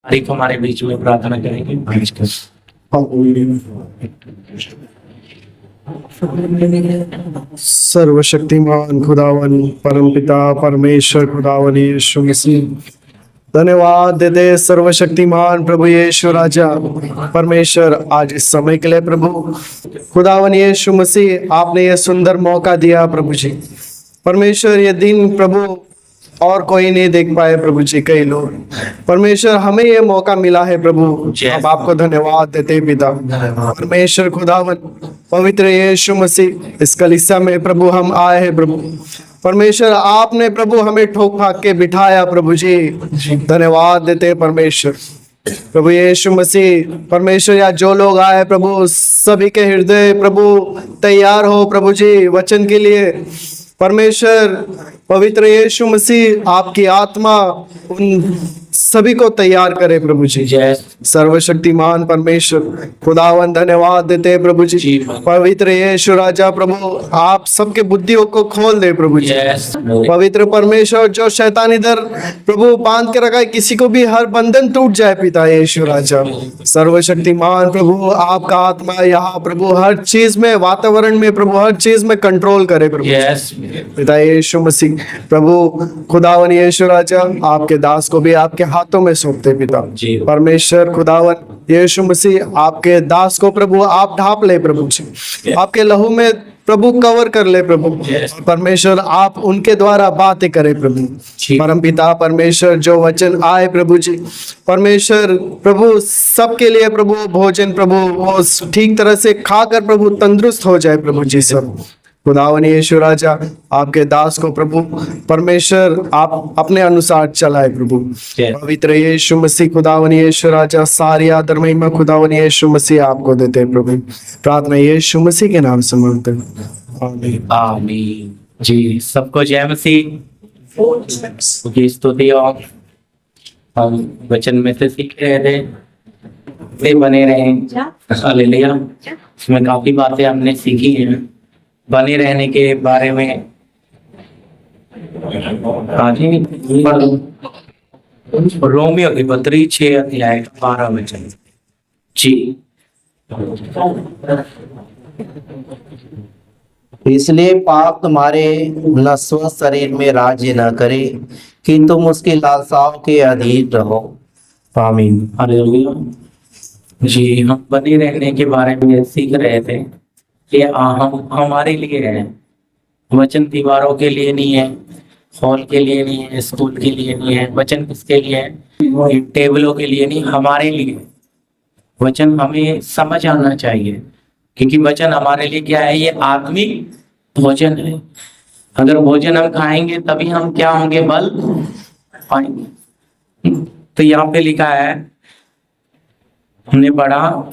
तारीख हमारे बीच में प्रार्थना करेंगे। सर्वशक्तिमान खुदावन परमपिता परमेश्वर खुदावन यीशु मसीह धन्यवाद देते सर्वशक्तिमान प्रभु यीशु राजा परमेश्वर आज इस समय के लिए प्रभु खुदावन यीशु मसीह आपने ये सुंदर मौका दिया प्रभु जी। परमेश्वर ये दिन प्रभु और कोई नहीं देख पाए प्रभु जी, कई लोग। परमेश्वर हमें ये मौका मिला है प्रभु, हम आपको धन्यवाद देते पिता परमेश्वर खुदावन पवित्र यीशु मसीह। इस कलीसिया में प्रभु हम आए हैं प्रभु परमेश्वर, आपने प्रभु हमें ठोक ठाक के बिठाया प्रभु जी, धन्यवाद देते परमेश्वर प्रभु यीशु मसीह। परमेश्वर या जो लोग आए प्रभु सभी के हृदय प्रभु तैयार हो प्रभु जी वचन के लिए। परमेश्वर पवित्र यीशु मसीह आपकी आत्मा उन सभी को तैयार करे प्रभु जी। सर्वशक्तिमान परमेश्वर खुदावन धन्यवाद देते प्रभु जी। पवित्र यीशु राजा प्रभु आप सबके बुद्धियों को खोल दे प्रभु जी। पवित्र परमेश्वर जो शैतान इधर प्रभु बांध के रखा है, किसी को भी हर बंधन टूट जाए पिता यीशु राजा। सर्वशक्तिमान प्रभु आपका आत्मा यहाँ प्रभु हर चीज में, वातावरण में प्रभु हर चीज में कंट्रोल करे प्रभु पिता यीशु मसीह। प्रभु खुदावन यीशु राजा आपके दास को भी आपके हाथों में सौंपते पिता परमेश्वर खुदावन यीशु मसीह। आपके दास को प्रभु आप ढाप ले प्रभु जी, आपके लहू में प्रभु कवर कर ले प्रभु। परमेश्वर आप उनके द्वारा बातें करें प्रभु परम पिता परमेश्वर। जो वचन आए प्रभु जी परमेश्वर प्रभु सबके लिए प्रभु भोजन प्रभु वो ठीक तरह से खाकर प्रभु तंदुरुस्त हो जाए प्रभु जी सब। खुदावन यीशु राजा आपके दास को प्रभु परमेश्वर आप अपने अनुसार चलाए प्रभु पवित्र यीशु मसीह। खुदावन यीशु राजा सारी आदर महिमा खुदावन यीशु मसीह आपको देते हैं प्रभु। प्रार्थना यीशु मसीह के नाम से मांगते हैं, आमीन आमीन जी। सबको जय मसीह की स्तुति। और हम वचन में से सीख रहे थे, वे बने रहे। हालेलुया। इसमें काफी बातें हमने सीखी हैं बने रहने के बारे में। रोमियो की पत्री 6 अध्याय 12 वचन जी। इसलिए पाप तुम्हारे नश्वर शरीर में राज्य न करे कि तुम उसकी लालसाओं के अधीन रहो। आमीन हालेलुया जी। हम बने रहने के बारे में सीख रहे थे। ये हम हमारे लिए है, वचन दीवारों के लिए नहीं है, हॉल के लिए नहीं है, स्कूल के लिए नहीं है। वचन किसके लिए है? टेबलों के लिए नहीं, हमारे लिए। वचन हमें समझ आना चाहिए क्योंकि वचन हमारे लिए क्या है? ये आत्मिक भोजन है। अगर भोजन हम खाएंगे तभी हम क्या होंगे? बल पाएंगे। तो यहाँ पे लिखा है, हमने पढ़ा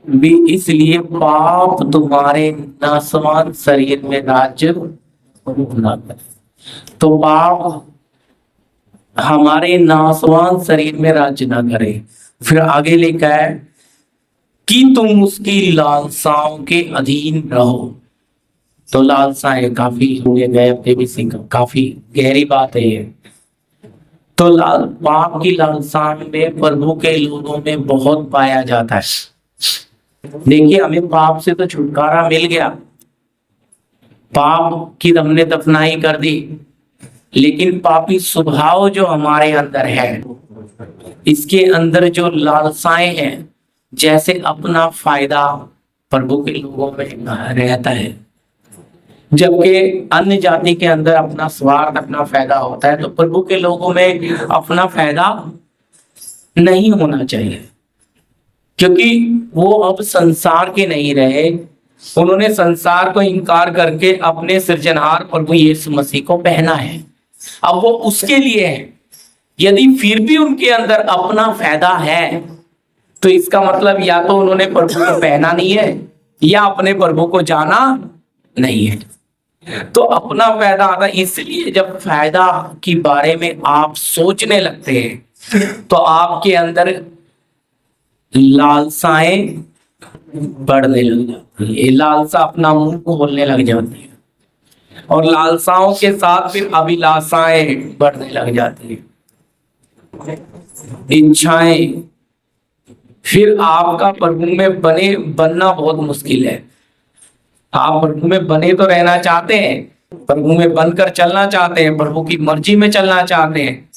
भी इसलिए पाप तुम्हारे नासवान शरीर में राज्य न करे। तो पाप हमारे नासवान शरीर में राज्य न करे। फिर आगे लिखा है कि तुम उसकी लालसाओं के अधीन रहो। तो लालसाएं काफी हुए गए भी सीखा, काफी गहरी बात है ये। तो पाप की लालसाएं में प्रभु के लोगों में बहुत पाया जाता है। देखिए हमें पाप से तो छुटकारा मिल गया, पाप की हमने दफनाई कर दी, लेकिन पापी स्वभाव जो हमारे अंदर है, इसके अंदर जो लालसाएं हैं, जैसे अपना फायदा प्रभु के लोगों में रहता है, जबकि अन्य जाति के अंदर अपना स्वार्थ अपना फायदा होता है। तो प्रभु के लोगों में अपना फायदा नहीं होना चाहिए क्योंकि वो अब संसार के नहीं रहे। उन्होंने संसार को इनकार करके अपने सृजनहार प्रभु यीशु मसीह को पहना है। अब वो उसके लिए है। यदि फिर भी उनके अंदर अपना फायदा है तो इसका मतलब या तो उन्होंने प्रभु को पहना नहीं है या अपने प्रभु को जाना नहीं है। तो अपना फायदा आता है। इसलिए जब फायदा के बारे में आप सोचने लगते हैं तो आपके अंदर लालसाएं बढ़ने लग जाती है। ये लालसा अपना मुंह खोलने लग जाती है और लालसाओं के साथ फिर अभिलाषाएं बढ़ने लग जाती है। इच्छाएं, फिर आपका प्रभु में बनना बहुत मुश्किल है। आप प्रभु में बने तो रहना चाहते हैं, प्रभु में बनकर चलना चाहते हैं, प्रभु की मर्जी में चलना चाहते हैं,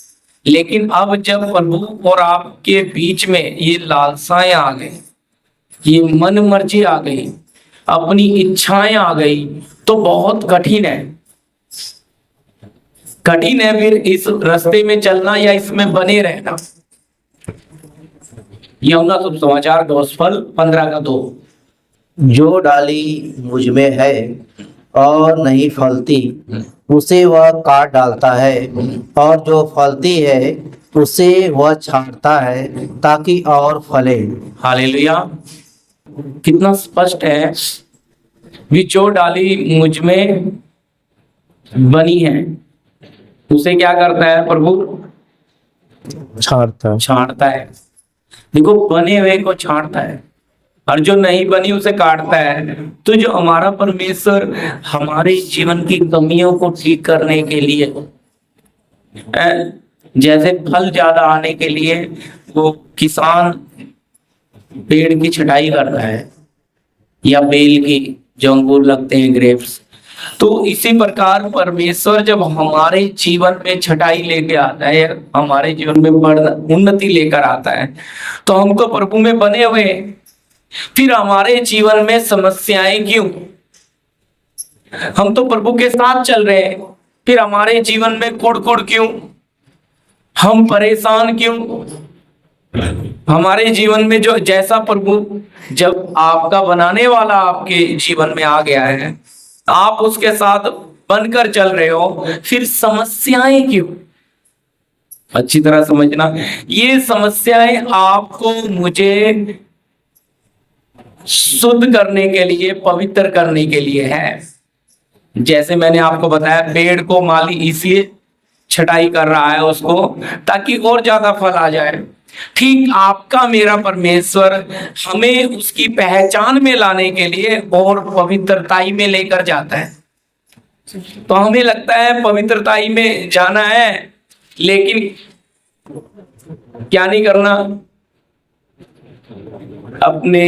लेकिन अब जब प्रभु और आपके बीच में ये लालसाएं आ गई, ये मन मर्जी आ गई, अपनी इच्छाएं आ गई, तो बहुत कठिन है। कठिन है फिर इस रास्ते में चलना या इसमें बने रहना। यूहन्ना सुसमाचार गोस्पल 15:2। जो डाली मुझ में है और नहीं फलती उसे वह काट डालता है, और जो फलती है उसे वह छांटता है ताकि और फले। हालेलुया। कितना स्पष्ट है। भी जो डाली मुझ में बनी है उसे क्या करता है प्रभु? छांटता है। देखो, बने हुए को छांटता है और जो नहीं बनी उसे काटता है। तो जो हमारा परमेश्वर हमारे जीवन की कमियों को ठीक करने के लिए, जैसे फल ज्यादा आने के लिए वो किसान पेड़ की छटाई करता है, या बेल की, जो अंगूर लगते हैं, ग्रेप्स, तो इसी प्रकार परमेश्वर जब हमारे जीवन में छटाई लेके आता है, हमारे जीवन में उन्नति लेकर आता है, तो हम तो प्रभु में बने हुए, फिर हमारे जीवन में समस्याएं क्यों? हम तो प्रभु के साथ चल रहे हैं, फिर हमारे जीवन में कुड़ क्यों? हम परेशान क्यों? हमारे जीवन में जो जैसा प्रभु, जब आपका बनाने वाला आपके जीवन में आ गया है, आप उसके साथ बनकर चल रहे हो, फिर समस्याएं क्यों? अच्छी तरह समझना, ये समस्याएं आपको मुझे शुद्ध करने के लिए, पवित्र करने के लिए है। जैसे मैंने आपको बताया, पेड़ को माली इसलिए छटाई कर रहा है उसको, ताकि और ज्यादा फल आ जाए। ठीक आपका मेरा परमेश्वर हमें उसकी पहचान में लाने के लिए और पवित्रताई में लेकर जाता है। तो हमें लगता है पवित्रताई में जाना है, लेकिन क्या नहीं करना? अपने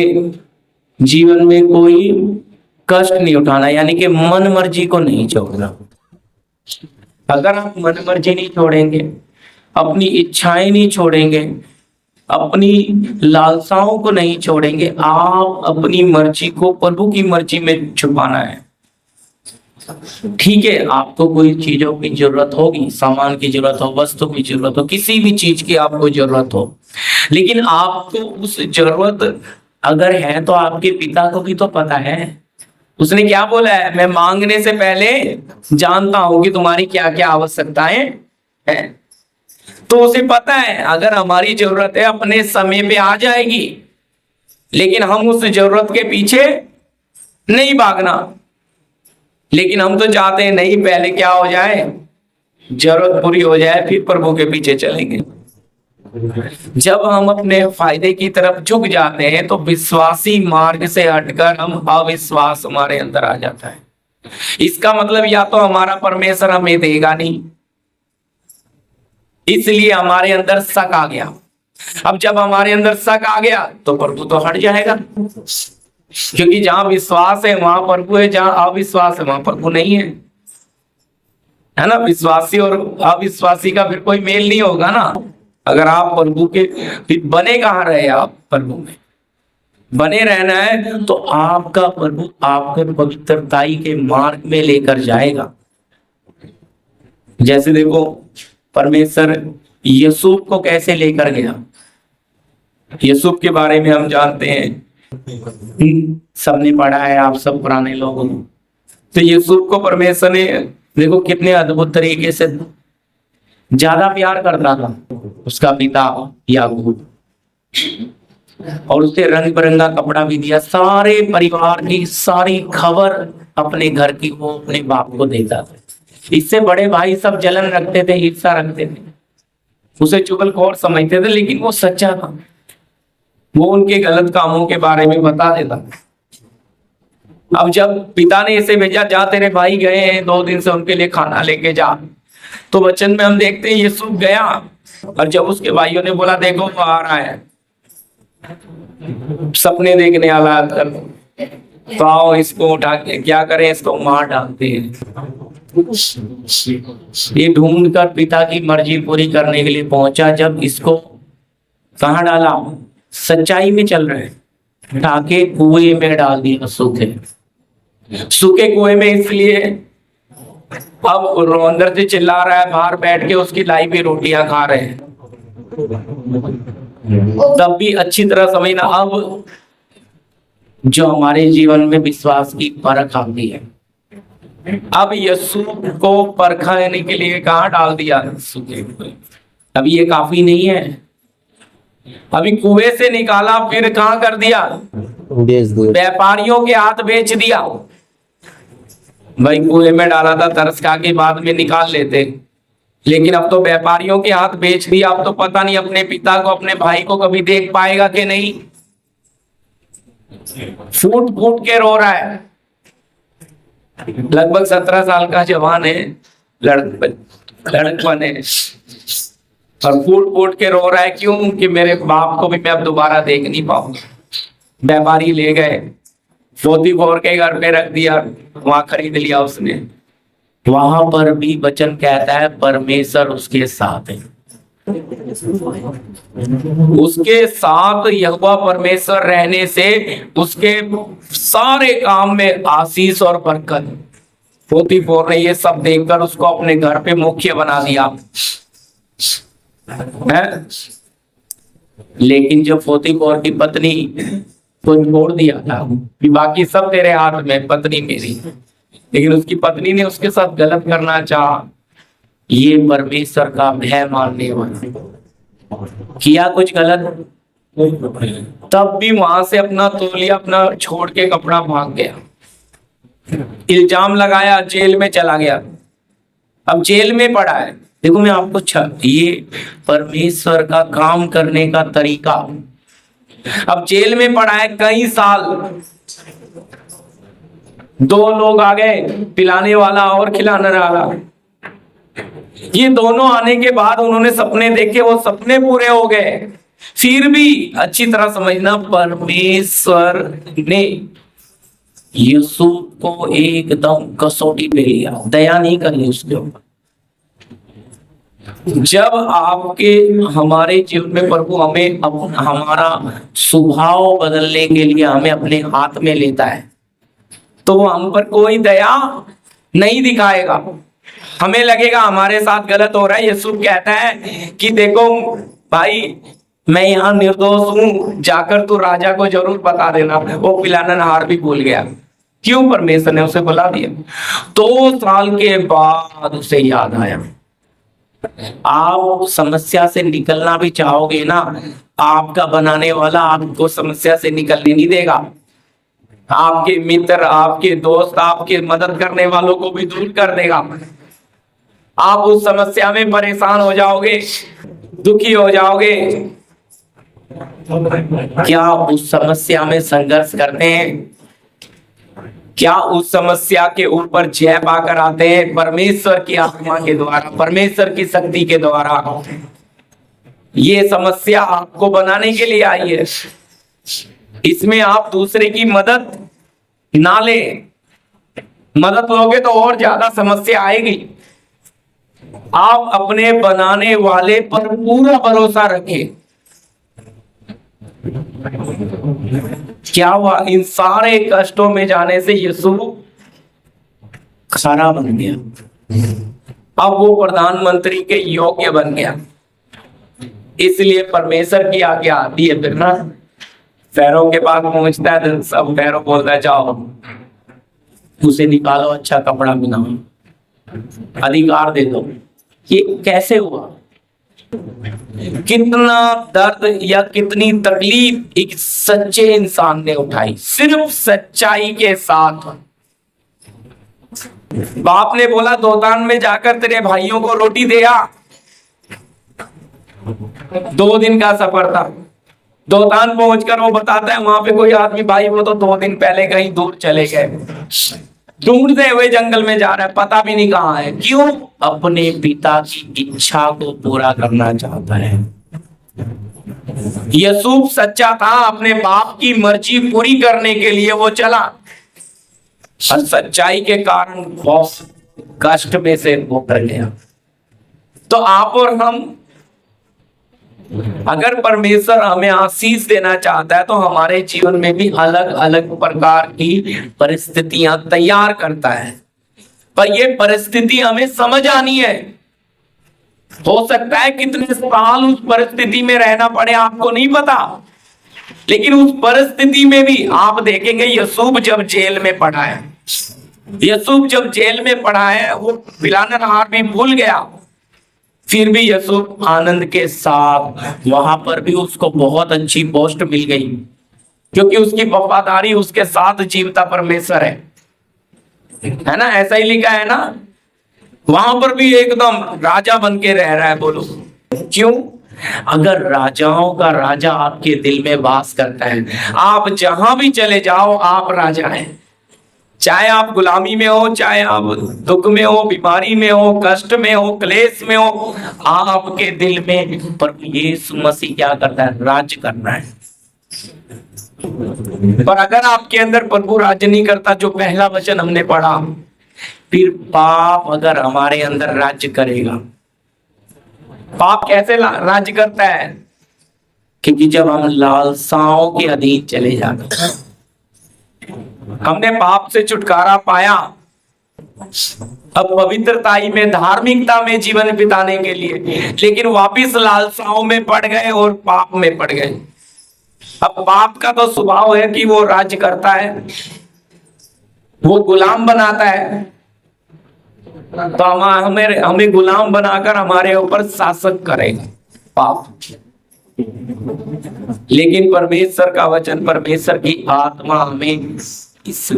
जीवन में कोई कष्ट नहीं उठाना, यानी कि मन मर्जी को नहीं छोड़ना। अगर आप मन मर्जी नहीं छोड़ेंगे, अपनी इच्छाएं नहीं छोड़ेंगे, अपनी लालसाओं को नहीं छोड़ेंगे, आप अपनी मर्जी को प्रभु की मर्जी में छुपाना है। ठीक है, आपको कोई चीजों की जरूरत होगी, सामान की जरूरत हो, वस्तु की जरूरत हो, किसी भी चीज की आपको जरूरत हो, लेकिन आपको उस जरूरत अगर है तो आपके पिता को भी तो पता है। उसने क्या बोला है? मैं मांगने से पहले जानता हूं कि तुम्हारी क्या क्या आवश्यकताएं हैं। तो उसे पता है अगर हमारी जरूरत है अपने समय पे आ जाएगी, लेकिन हम उस जरूरत के पीछे नहीं भागना। लेकिन हम तो चाहते हैं नहीं, पहले क्या हो जाए, जरूरत पूरी हो जाए, फिर प्रभु के पीछे चलेंगे। जब हम अपने फायदे की तरफ झुक जाते हैं तो विश्वासी मार्ग से हटकर हम अविश्वास हमारे अंदर आ जाता है। इसका मतलब या तो हमारा परमेश्वर हमें देगा नहीं, इसलिए हमारे अंदर शक आ गया। अब जब हमारे अंदर शक आ गया तो प्रभु तो हट जाएगा, क्योंकि जहां विश्वास है वहां प्रभु है, जहां अविश्वास है वहां प्रभु नहीं है ना। विश्वासी और अविश्वासी का फिर कोई मेल नहीं होगा ना। अगर आप प्रभु के, फिर बने कहाँ रहे? आप प्रभु में बने रहना है तो आपका प्रभु आपके पवित्रताई के मार्ग में लेकर जाएगा। जैसे देखो, परमेश्वर यूसुफ को कैसे लेकर गया। यूसुफ के बारे में हम जानते हैं, सबने पढ़ा है, आप सब पुराने लोगों ने। तो यूसुफ को परमेश्वर ने देखो कितने अद्भुत तरीके से ज्यादा प्यार करता था उसका पिता याकूब, और उसे रंग बिरंगा कपड़ा भी दिया। सारे परिवार की सारी खबर अपने घर की वो अपने बाप को देता था। इससे बड़े भाई सब जलन रखते थे, ईर्ष्या रखते थे, उसे चुगलखोर समझते थे, लेकिन वो सच्चा था। वो उनके गलत कामों के बारे में बता देता। अब जब पिता ने इसे भेजा, जा तेरे भाई गए हैं 2 दिन से, उनके लिए खाना लेके जा, तो वचन में हम देखते हैं यूसुफ गया, और जब उसके भाइयों ने बोला देखो वो आ रहा है, सपने देखने वाला अंदर, तो आओ इसको उठा के क्या करें, इसको मार डालते हैं। ये ढूंढकर पिता की मर्जी पूरी करने के लिए पहुंचा, जब इसको कहाँ डाला, सच्चाई में चल रहे हैं, उठा के कुएं में डाल दिया, सूखे कुएं में। इसलिए अब अंदर से चिल्ला रहा है, बाहर बैठ के उसकी लाई हुई रोटियां खा रहे हैं। तब भी अच्छी तरह समझना, अब जो हमारे जीवन में विश्वास की परख आती है, अब यूसुफ को परखने के लिए कहाँ डाल दिया, सूखे कुएं। अभी ये काफी नहीं है, अभी कुएं से निकाला, फिर कहाँ कर दिया, बेच दो। व्यापारियों के हाथ बेच दिया। भाई कुएं में डाला था, तरस खा के बाद में निकाल लेते, लेकिन अब तो व्यापारियों के हाथ बेच दिया। अब तो पता नहीं अपने पिता को, अपने भाई को कभी देख पाएगा कि नहीं। फूट फूट के रो रहा है, लगभग 17 साल का जवान है, लड़कपन है, और फूट फूट के रो रहा है। क्यों? कि मेरे बाप को भी मैं अब दोबारा देख नहीं पाऊंगा। व्यापारी ले गए, पोतीफोर के घर पे रख दिया, वहां खरीद लिया उसने। वहां पर भी वचन कहता है परमेश्वर उसके साथ है, उसके साथ यहोवा परमेश्वर रहने से उसके सारे काम में आशीष और बरकत। पोतीफोर ने ये सब देखकर उसको अपने घर पे मुखिया बना दिया है। लेकिन जब पोतीफोर की पत्नी को छोड़ दिया था कि बाकी सब तेरे हाथ में, पत्नी मेरी, लेकिन उसकी पत्नी ने उसके साथ गलत करना चाहा, ये परमेश्वर का भय मानने वाला किया कुछ गलत, तब भी वहां से अपना तौलिया अपना छोड़ के कपड़ा भाग गया, इल्जाम लगाया, जेल में चला गया। अब जेल में पड़ा है। देखो मैं आपको ये परमेश्वर का काम करने का तरीका। अब जेल में पड़ा है कई साल, 2 लोग आ गए, पिलाने वाला और खिलाने वाला। ये दोनों आने के बाद उन्होंने सपने देखे, वो सपने पूरे हो गए। फिर भी अच्छी तरह समझना, परमेश्वर ने यूसुफ को एकदम कसौटी पे लिया, दया नहीं करी उसके ऊपर। जब आपके हमारे जीवन में प्रभु हमें हमारा स्वभाव बदलने के लिए हमें अपने हाथ में लेता है, तो वो हम पर कोई दया नहीं दिखाएगा। हमें लगेगा हमारे साथ गलत हो रहा है। यूसुफ कहता है कि देखो भाई, मैं यहाँ निर्दोष हूँ, जाकर तू राजा को जरूर बता देना। वो पिलानहार भी भूल गया। क्यों? परमेश्वर ने उसे बुला दिया। 2 साल के बाद उसे याद आया। आप समस्या से निकलना भी चाहोगे ना, आपका बनाने वाला आपको समस्या से निकलने नहीं देगा। आपके मित्र, आपके दोस्त, आपके मदद करने वालों को भी दूर कर देगा। आप उस समस्या में परेशान हो जाओगे, दुखी हो जाओगे। क्या उस समस्या में संघर्ष करते हैं? क्या उस समस्या के ऊपर जय पाकर आते हैं? परमेश्वर की आत्मा के द्वारा, परमेश्वर की शक्ति के द्वारा। ये समस्या आपको बनाने के लिए आई है। इसमें आप दूसरे की मदद ना ले, मदद लोगे तो और ज्यादा समस्या आएगी। आप अपने बनाने वाले पर पूरा भरोसा रखें। क्या हुआ? इन सारे कष्टों में जाने से यूसुफ खरा बन गया। अब वो प्रधानमंत्री के योग्य बन गया। इसलिए परमेश्वर की आज्ञा आती है, फिर ना फैरो के पास पहुंचता है, तो सब फैरो बोलता है जाओ उसे निकालो, अच्छा कपड़ा पहनाओ, अधिकार दे दो। ये कैसे हुआ? कितना दर्द या कितनी तकलीफ एक सच्चे इंसान ने उठाई, सिर्फ सच्चाई के साथ। बाप ने बोला दोतान में जाकर तेरे भाइयों को रोटी दे आ। 2 दिन का सफर था। दोतान पहुंचकर वो बताता है वहां पे कोई आदमी, भाई वो तो 2 दिन पहले कहीं दूर चले गए। ढूंढते हुए जंगल में जा रहा है, पता भी नहीं कहाँ है। क्यों? अपने पिता की इच्छा को पूरा करना चाहता है। यूसुफ सच्चा था, अपने बाप की मर्जी पूरी करने के लिए वो चला, और सच्चाई के कारण बहुत कष्ट में से होकर गया। तो आप और हम, अगर परमेश्वर हमें आशीष देना चाहता है तो हमारे जीवन में भी अलग अलग प्रकार की परिस्थितियां तैयार करता है, पर ये परिस्थिति हमें समझ आनी है। हो सकता है कितने साल उस परिस्थिति में रहना पड़े, आपको नहीं पता, लेकिन उस परिस्थिति में भी आप देखेंगे यूसुफ जब जेल में पड़ा है, यूसुफ जब जेल में पड़ा है, वो पिलानहार भी भूल गया, फिर भी यूसुफ आनंद के साथ, वहां पर भी उसको बहुत अच्छी पोस्ट मिल गई, क्योंकि उसकी वफादारी उसके साथ जीवता परमेश्वर है ना। ऐसा ही लिखा है ना, वहां पर भी एकदम राजा बन के रह रहा है। बोलो क्यों? अगर राजाओं का राजा आपके दिल में वास करता है, आप जहां भी चले जाओ आप राजा हैं। चाहे आप गुलामी में हो, चाहे आप दुख में हो, बीमारी में हो, कष्ट में हो, क्लेश में हो, आपके दिल में प्रभु यीशु मसीह क्या करता है? राज्य करना है। पर अगर आपके अंदर प्रभु राज्य नहीं करता, जो पहला वचन हमने पढ़ा, फिर पाप अगर हमारे अंदर राज्य करेगा। पाप कैसे राज्य करता है? क्योंकि जब हम लालसाओं के अधीन चले जाते हैं, हमने पाप से छुटकारा पाया, अब पवित्रताई में, धार्मिकता में जीवन बिताने के लिए, लेकिन वापिस लालसाओं में पड़ गए और पाप में पड़ गए। अब पाप का तो स्वभाव है कि वो राज्य करता है, वो गुलाम बनाता है, तो हमें गुलाम बनाकर हमारे ऊपर शासक करेगा पाप। लेकिन परमेश्वर का वचन, परमेश्वर की आत्मा हमें इस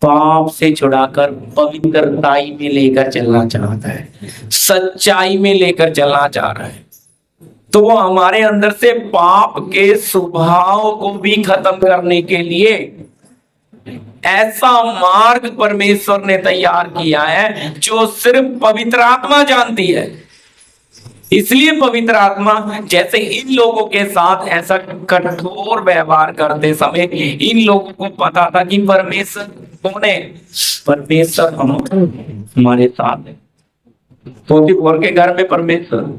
पाप से छुड़ाकर पवित्रताई में लेकर चलना चाहता है, सच्चाई में लेकर चलना चाह रहा है। तो वो हमारे अंदर से पाप के स्वभाव को भी खत्म करने के लिए ऐसा मार्ग परमेश्वर ने तैयार किया है जो सिर्फ पवित्र आत्मा जानती है। इसलिए पवित्र आत्मा जैसे इन लोगों के साथ ऐसा कठोर व्यवहार करते समय इन लोगों को पता था कि परमेश्वर कौन है। परमेश्वर हमारे साथ है। पोतीफर के घर में परमेश्वर,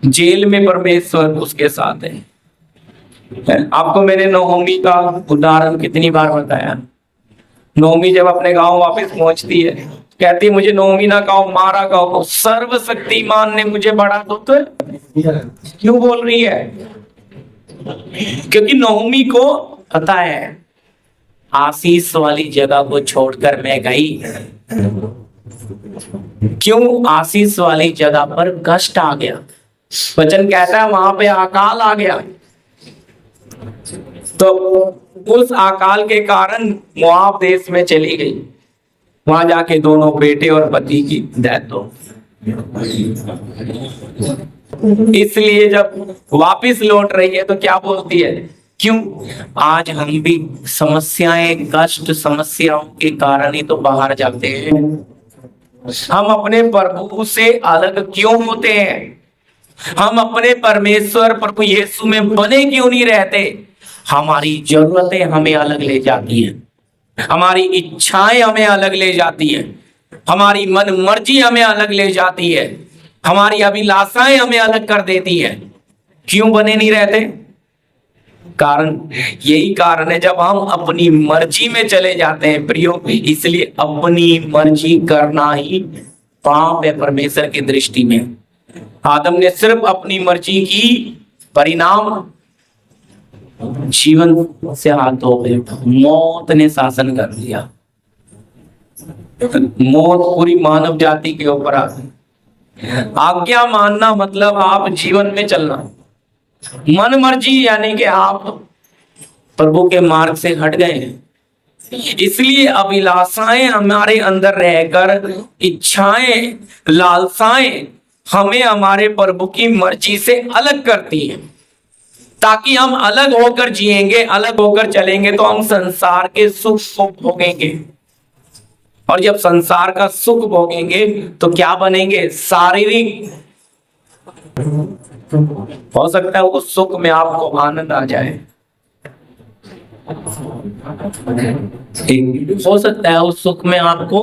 जेल में परमेश्वर उसके साथ है। आपको मैंने नहोमी का उदाहरण कितनी बार बताया। नहोमी जब अपने गांव वापस पहुंचती है, कहती मुझे नहोमी ना कहो, मारा कहो, सर्वशक्तिमान ने मुझे बड़ा दुख क्यों बोल रही है? क्योंकि नहोमी को पता है आशीष वाली जगह को छोड़कर मैं गई। क्यों? आशीष वाली जगह पर कष्ट आ गया। वचन कहता है वहां पे अकाल आ गया, तो उस अकाल के कारण मोआब देश में चली गई। वहां जाके दोनों बेटे और पति की डेथ हो। इसलिए जब वापिस लौट रही है तो क्या बोलती है? क्यों? आज हम भी समस्याएं, कष्ट, समस्याओं के कारण ही तो बाहर जाते हैं। हम अपने प्रभु से अलग क्यों होते हैं? हम अपने परमेश्वर प्रभु यीशु में बने क्यों नहीं रहते? हमारी जरूरतें हमें अलग ले जाती हैं, हमारी इच्छाएं हमें अलग ले जाती है, हमारी मन मर्जी हमें अलग ले जाती है, हमारी अभिलाषाएं हमें अलग कर देती है। क्यों बने नहीं रहते? कारण यही कारण है जब हम अपनी मर्जी में चले जाते हैं प्रियो। इसलिए अपनी मर्जी करना ही पाप है परमेश्वर की दृष्टि में। आदम ने सिर्फ अपनी मर्जी की, परिणाम जीवन से हाथ धो गए, मौत ने शासन कर लिया। मौत पूरी मानव जाति के ऊपर आ गई। आज्ञा मानना मतलब आप जीवन में चलना, मन मर्जी यानी कि आप प्रभु के मार्ग से हट गए। इसलिए अभिलाषाएं हमारे अंदर रहकर, इच्छाएं, लालसाएं हमें हमारे प्रभु की मर्जी से अलग करती हैं, ताकि हम अलग होकर जिएंगे, अलग होकर चलेंगे तो हम संसार के सुख को भोगेंगे। और जब संसार का सुख भोगेंगे तो क्या बनेंगे? शारीरिक। हो सकता है उस सुख में आपको आनंद आ जाए, हो सकता है उस सुख में आपको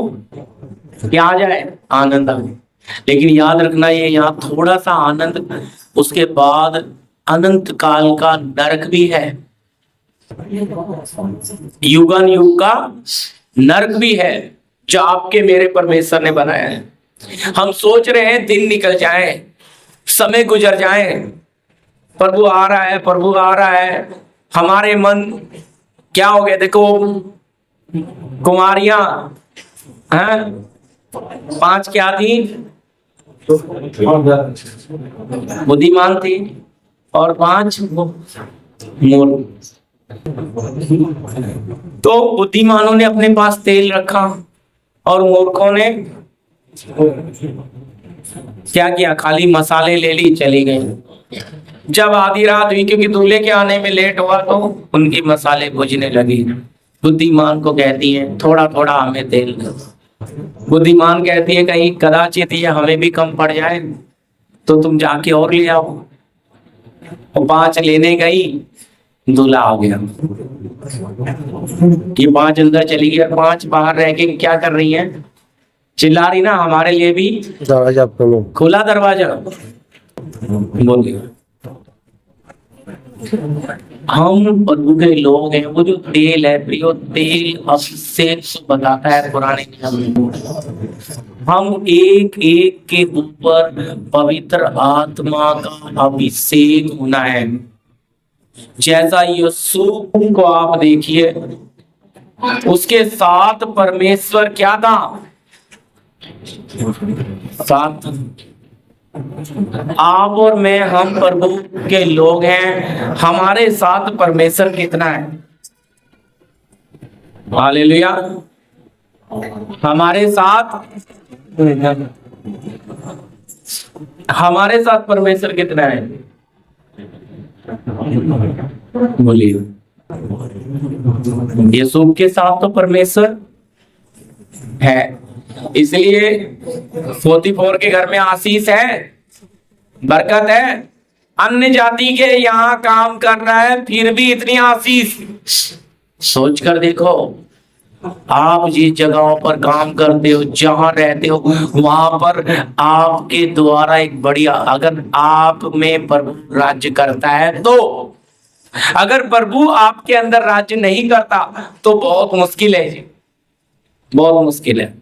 क्या आ जाए? आनंद आ जाए। लेकिन याद रखना, ये यहाँ थोड़ा सा आनंद, उसके बाद अनंत काल का नरक भी है, युगान युग का नरक भी है, जो आपके मेरे परमेश्वर ने बनाया है। हम सोच रहे हैं दिन निकल जाए, समय गुजर जाए, प्रभु आ रहा है, प्रभु आ रहा है। हमारे मन क्या हो गया? देखो कुमारियां हैं, 5 क्या थी? बुद्धिमान थी और 5 मूर्ख। तो बुद्धिमानों ने अपने पास तेल रखा और मूर्खों ने क्या किया? खाली मसाले ले ली, चली गई। जब आधी रात हुई, क्योंकि दूल्हे के आने में लेट हुआ, तो उनकी मसाले बुझने लगी। बुद्धिमान को कहती है थोड़ा थोड़ा हमें तेल दो। बुद्धिमान कहती है कहीं कदाचित ये हमें भी कम पड़ जाए तो तुम जाके और ले आओ। और 5 लेने गई, दूल्हा आ गया। ये 5 अंदर चली गई और 5 बाहर रह के क्या कर रही है? चिल्ला रही ना, हमारे लिए भी दरवाजा खोलो, खुला दरवाजा। बोलिए, हम प्रभु के लोग हैं। वो जो तेल है प्रियो, तेल अभिषेक बताता है पुराने नियम में। हम एक एक के ऊपर पवित्र आत्मा का अभिषेक होना है। जैसा यीशु को आप देखिए, उसके साथ परमेश्वर क्या था? साथ। आप और मैं, हम प्रभु के लोग हैं, हमारे साथ परमेश्वर कितना है? हालेलुया। हमारे साथ परमेश्वर कितना है? बोलिए। यीशु के साथ तो परमेश्वर है, इसलिए 44 के घर में आशीष है, बरकत है। अन्य जाति के यहाँ काम कर रहा है, फिर भी इतनी आशीष। सोच कर देखो, आप जिस जगहों पर काम करते हो, जहां रहते हो, वहां पर आपके द्वारा एक बढ़िया, अगर आप में प्रभु राज्य करता है तो, अगर प्रभु आपके अंदर राज्य नहीं करता तो बहुत मुश्किल है जी, बहुत मुश्किल है।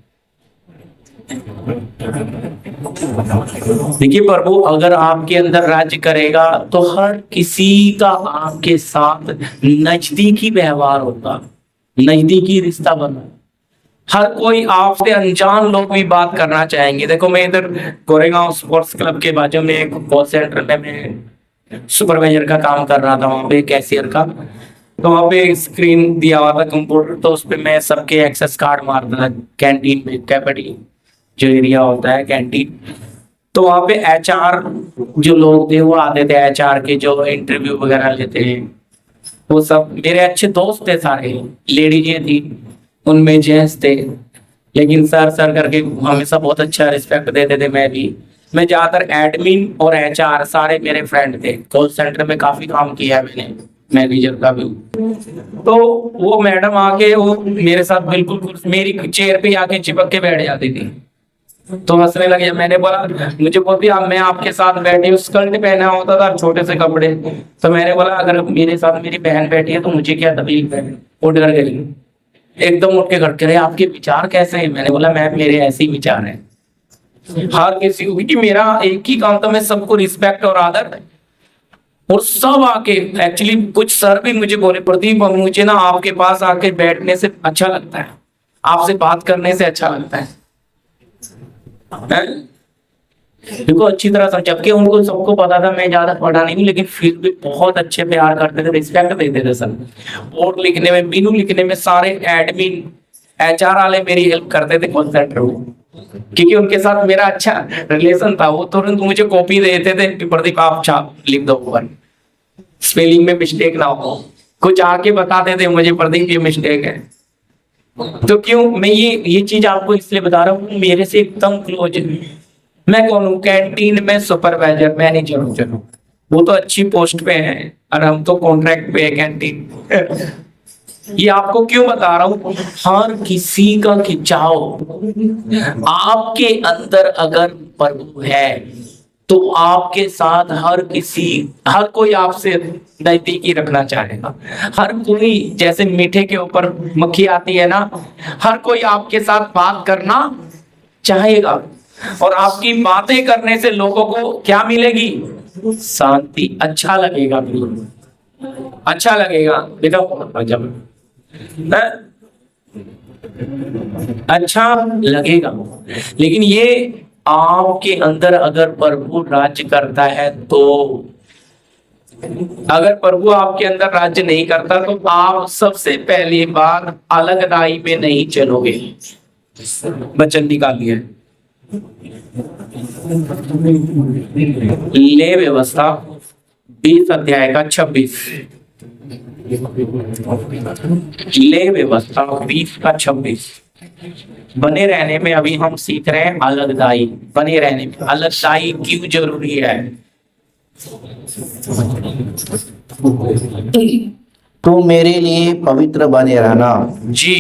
देखिए, प्रभु अगर आपके अंदर राज्य करेगा तो हर किसी का आपके साथ नजदीकी व्यवहार होगा, नजदीकी रिश्ता बना। हर कोई आपसे अनजान लोग भी बात करना चाहेंगे। देखो, मैं इधर गोरेगांव स्पोर्ट्स क्लब के बाजू में एक कॉल सेंटर में मैं सुपरवाइजर का काम कर रहा था, वहां पे कैशियर का। तो वहां पे स्क्रीन दिया हुआ था कंप्यूटर, तो उस पे मैं सबके एक्सेस कार्ड मारता था कैंटीन में, कैफेटेरिया जो एरिया होता है कैंटीन। तो वहां पे एचआर जो लोग थे वो आते थे, एचआर के जो इंटरव्यू वगैरह लेते हैं, वो सब मेरे अच्छे दोस्त थे सारे। लेडीजें थी, उनमें जेंट्स थे, लेकिन सर सर करके हमेशा बहुत अच्छा रिस्पेक्ट देते थे। मैं ज्यादातर एडमिन और एचआर सारे मेरे फ्रेंड थे। कॉल सेंटर में काफी काम किया है मैंने, मैनेजर का भी। तो वो मैडम आके वो मेरे साथ बिल्कुल मेरी चेयर पे आके चिपक के बैठ जाती थी, तो हंसने लगे। मैंने बोला, मुझे बोलती अब मैं आपके साथ बैठी हूँ, स्कर्ट पहना होता था, छोटे से कपड़े। तो मैंने बोला अगर मेरे साथ मेरी बहन बैठी है तो मुझे क्या तकलीफ है? वो डर गई, एकदम उठ के खड़के रहे, आपके विचार कैसे हैं? मैंने बोला मैम मेरे ऐसे ही विचार हैं हर किसी को, क्योंकि मेरा एक ही काम था, मैं सबको रिस्पेक्ट और आदर। और सब आके, एक्चुअली कुछ सर भी मुझे बोले, प्रदीप मुझे ना आपके पास आके बैठने से अच्छा लगता है, आपसे बात करने से अच्छा लगता है। देखो अच्छी तरह समझ, जबकि उनको सबको पता था मैं ज्यादा पढ़ा नहीं हूँ, लेकिन फिर भी बहुत अच्छे प्यार करते थे, रिस्पेक्ट देते थे सर। और लिखने में, बिनु लिखने में सारे एडमिन एचआर वाले मेरी हेल्प करते थे कॉल सेंटर में, क्योंकि उनके साथ मेरा अच्छा रिलेशन था। वो तुरंत मुझे कॉपी देते थे कि प्रदीप आप छाप लिख दो ऊपर, स्पेलिंग में मिस्टेक ना हो। कुछ आके बताते थे मुझे, प्रदीप ये मिस्टेक है। तो क्यों मैं ये चीज आपको इसलिए बता रहा हूँ, मेरे से एकदम क्लोज है। मैं कौन हूँ? कैंटीन में सुपरवाइजर, मैनेजर हूँ। चलो वो तो अच्छी पोस्ट पे है और हम तो कॉन्ट्रैक्ट पे है कैंटीन। ये आपको क्यों बता रहा हूँ? हर किसी का खिंचाव आपके अंदर अगर प्रभु है तो आपके साथ हर कोई आपसे नजदीकी रखना चाहेगा। हर कोई, जैसे मीठे के ऊपर मक्खी आती है ना, हर कोई आपके साथ बात करना चाहेगा। और आपकी बातें करने से लोगों को क्या मिलेगी? शांति। अच्छा लगेगा, अच्छा लगेगा बेटा, जब अच्छा लगेगा। लेकिन ये आपके अंदर अगर प्रभु राज्य करता है तो, अगर प्रभु आपके अंदर राज्य नहीं करता तो आप सबसे पहली बार अलग राही में नहीं चलोगे। वचन निकालिए, ले व्यवस्था 20 अध्याय का 26। ले व्यवस्था 20 का 26। बने रहने में अभी हम सीख रहे हैं अलगदाई। बने रहने में अलगदाई क्यों जरूरी है? तू मेरे लिए पवित्र बने रहना, जी,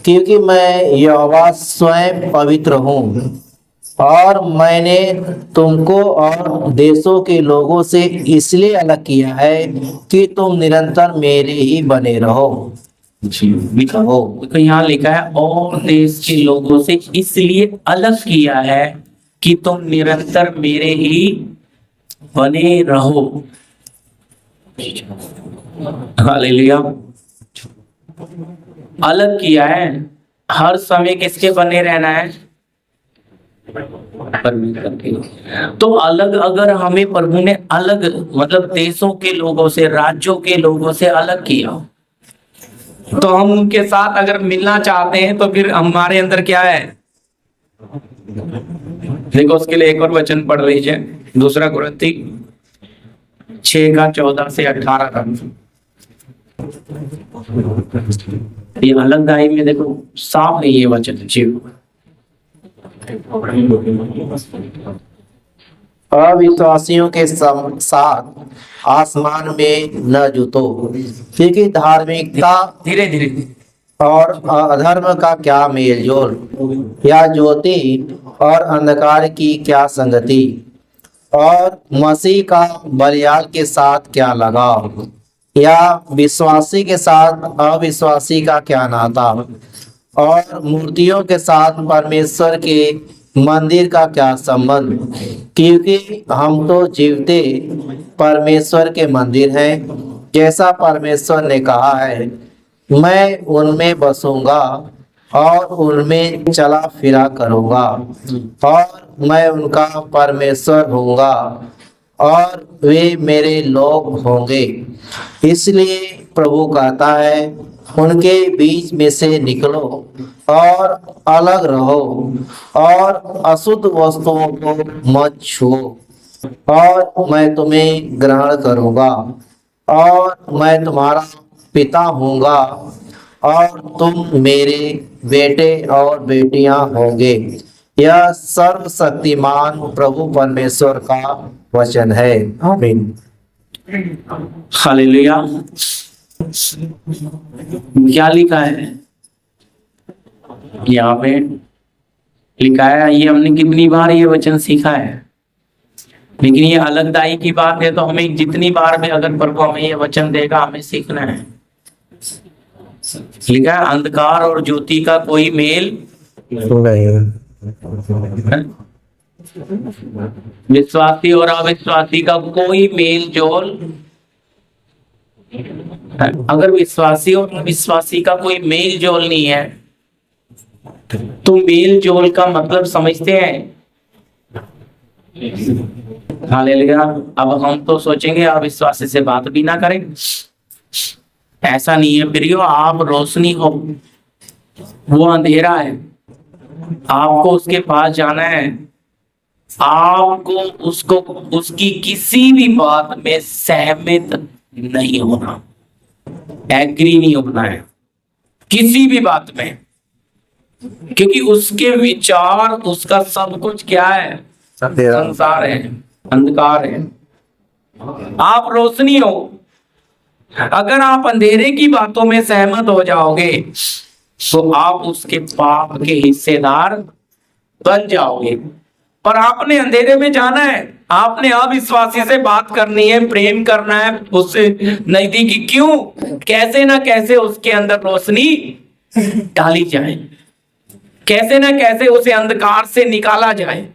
क्योंकि मैं यहोवा स्वयं पवित्र हूँ और मैंने तुमको और देशों के लोगों से इसलिए अलग किया है कि तुम निरंतर मेरे ही बने रहो। लिखो तो यहाँ लिखा है और देश के लोगों से इसलिए अलग किया है कि तुम निरंतर मेरे ही बने रहो। हालेलुया। अलग किया है, हर समय किसके बने रहना है? परमेश्वर के। तो अलग, अगर हमें प्रभु ने अलग, मतलब देशों के लोगों से, राज्यों के लोगों से अलग किया, तो हम उनके साथ अगर मिलना चाहते हैं तो फिर हमारे अंदर क्या है? देखो उसके लिए एक और वचन पढ़ लीजिए, 2 कुरिन्थी 6 का 14 से 18 तक। ये अलग दाई में देखो साफ नहीं ये वचन। जी, अविश्वासियों के साथ आसमान में न जुतो, क्योंकि धार्मिकता धीरे धीरे और अधर्म का क्या मेलजोल, या ज्योति और अंधकार की क्या संगति, और मसीह का बलियाल के साथ क्या लगाव, या विश्वासी के साथ अविश्वासी का क्या नाता, और मूर्तियों के साथ परमेश्वर के मंदिर का क्या संबंध, क्योंकि हम तो जीवते परमेश्वर के मंदिर हैं, जैसा परमेश्वर ने कहा है, मैं उनमें बसूंगा और उनमें चला फिरा करूंगा और मैं उनका परमेश्वर होऊंगा और वे मेरे लोग होंगे। इसलिए प्रभु कहता है, उनके बीच में से निकलो और अलग रहो और अशुद्ध वस्तुओं को मत छुओ, और मैं तुम्हें ग्रहण करूंगा और मैं तुम्हारा पिता हूँगा और तुम मेरे बेटे और बेटियां होंगे। यह सर्वशक्तिमान प्रभु परमेश्वर का वचन है। आमीन। हालेलुया। क्या लिखा है यहाँ पे? लिखा है, ये हमने कितनी बार ये वचन सीखा है, लेकिन ये अलगदाई की बात है तो हमें जितनी बार में अगर प्रभु हमें ये वचन देगा हमें सीखना है। लिखा है, अंधकार और ज्योति का कोई मेल नहीं, विश्वासी और अविश्वासी का कोई मेल जोल। अगर विश्वासी और अविश्वासी का कोई मेल जोल नहीं है तो मेल जोल का मतलब समझते हैं? हालेलुया। अब हम तो सोचेंगे अविश्वासी से बात भी ना करें। ऐसा नहीं है प्रियो, आप रोशनी हो, वो अंधेरा है। आपको उसके पास जाना है, आपको उसको उसकी किसी भी बात में सहमत नहीं होना, एग्री नहीं होना है किसी भी बात में। क्योंकि उसके विचार, उसका सब कुछ क्या है? संसार है, अंधकार है। आप रोशनी हो। अगर आप अंधेरे की बातों में सहमत हो जाओगे तो आप उसके पाप के हिस्सेदार बन जाओगे। पर आपने अंधेरे में जाना है, आपने अविश्वासी से बात करनी है, प्रेम करना है, उससे नजदीकी। क्यों? कैसे ना कैसे उसके अंदर रोशनी डाली जाए, कैसे ना कैसे उसे अंधकार से निकाला जाए।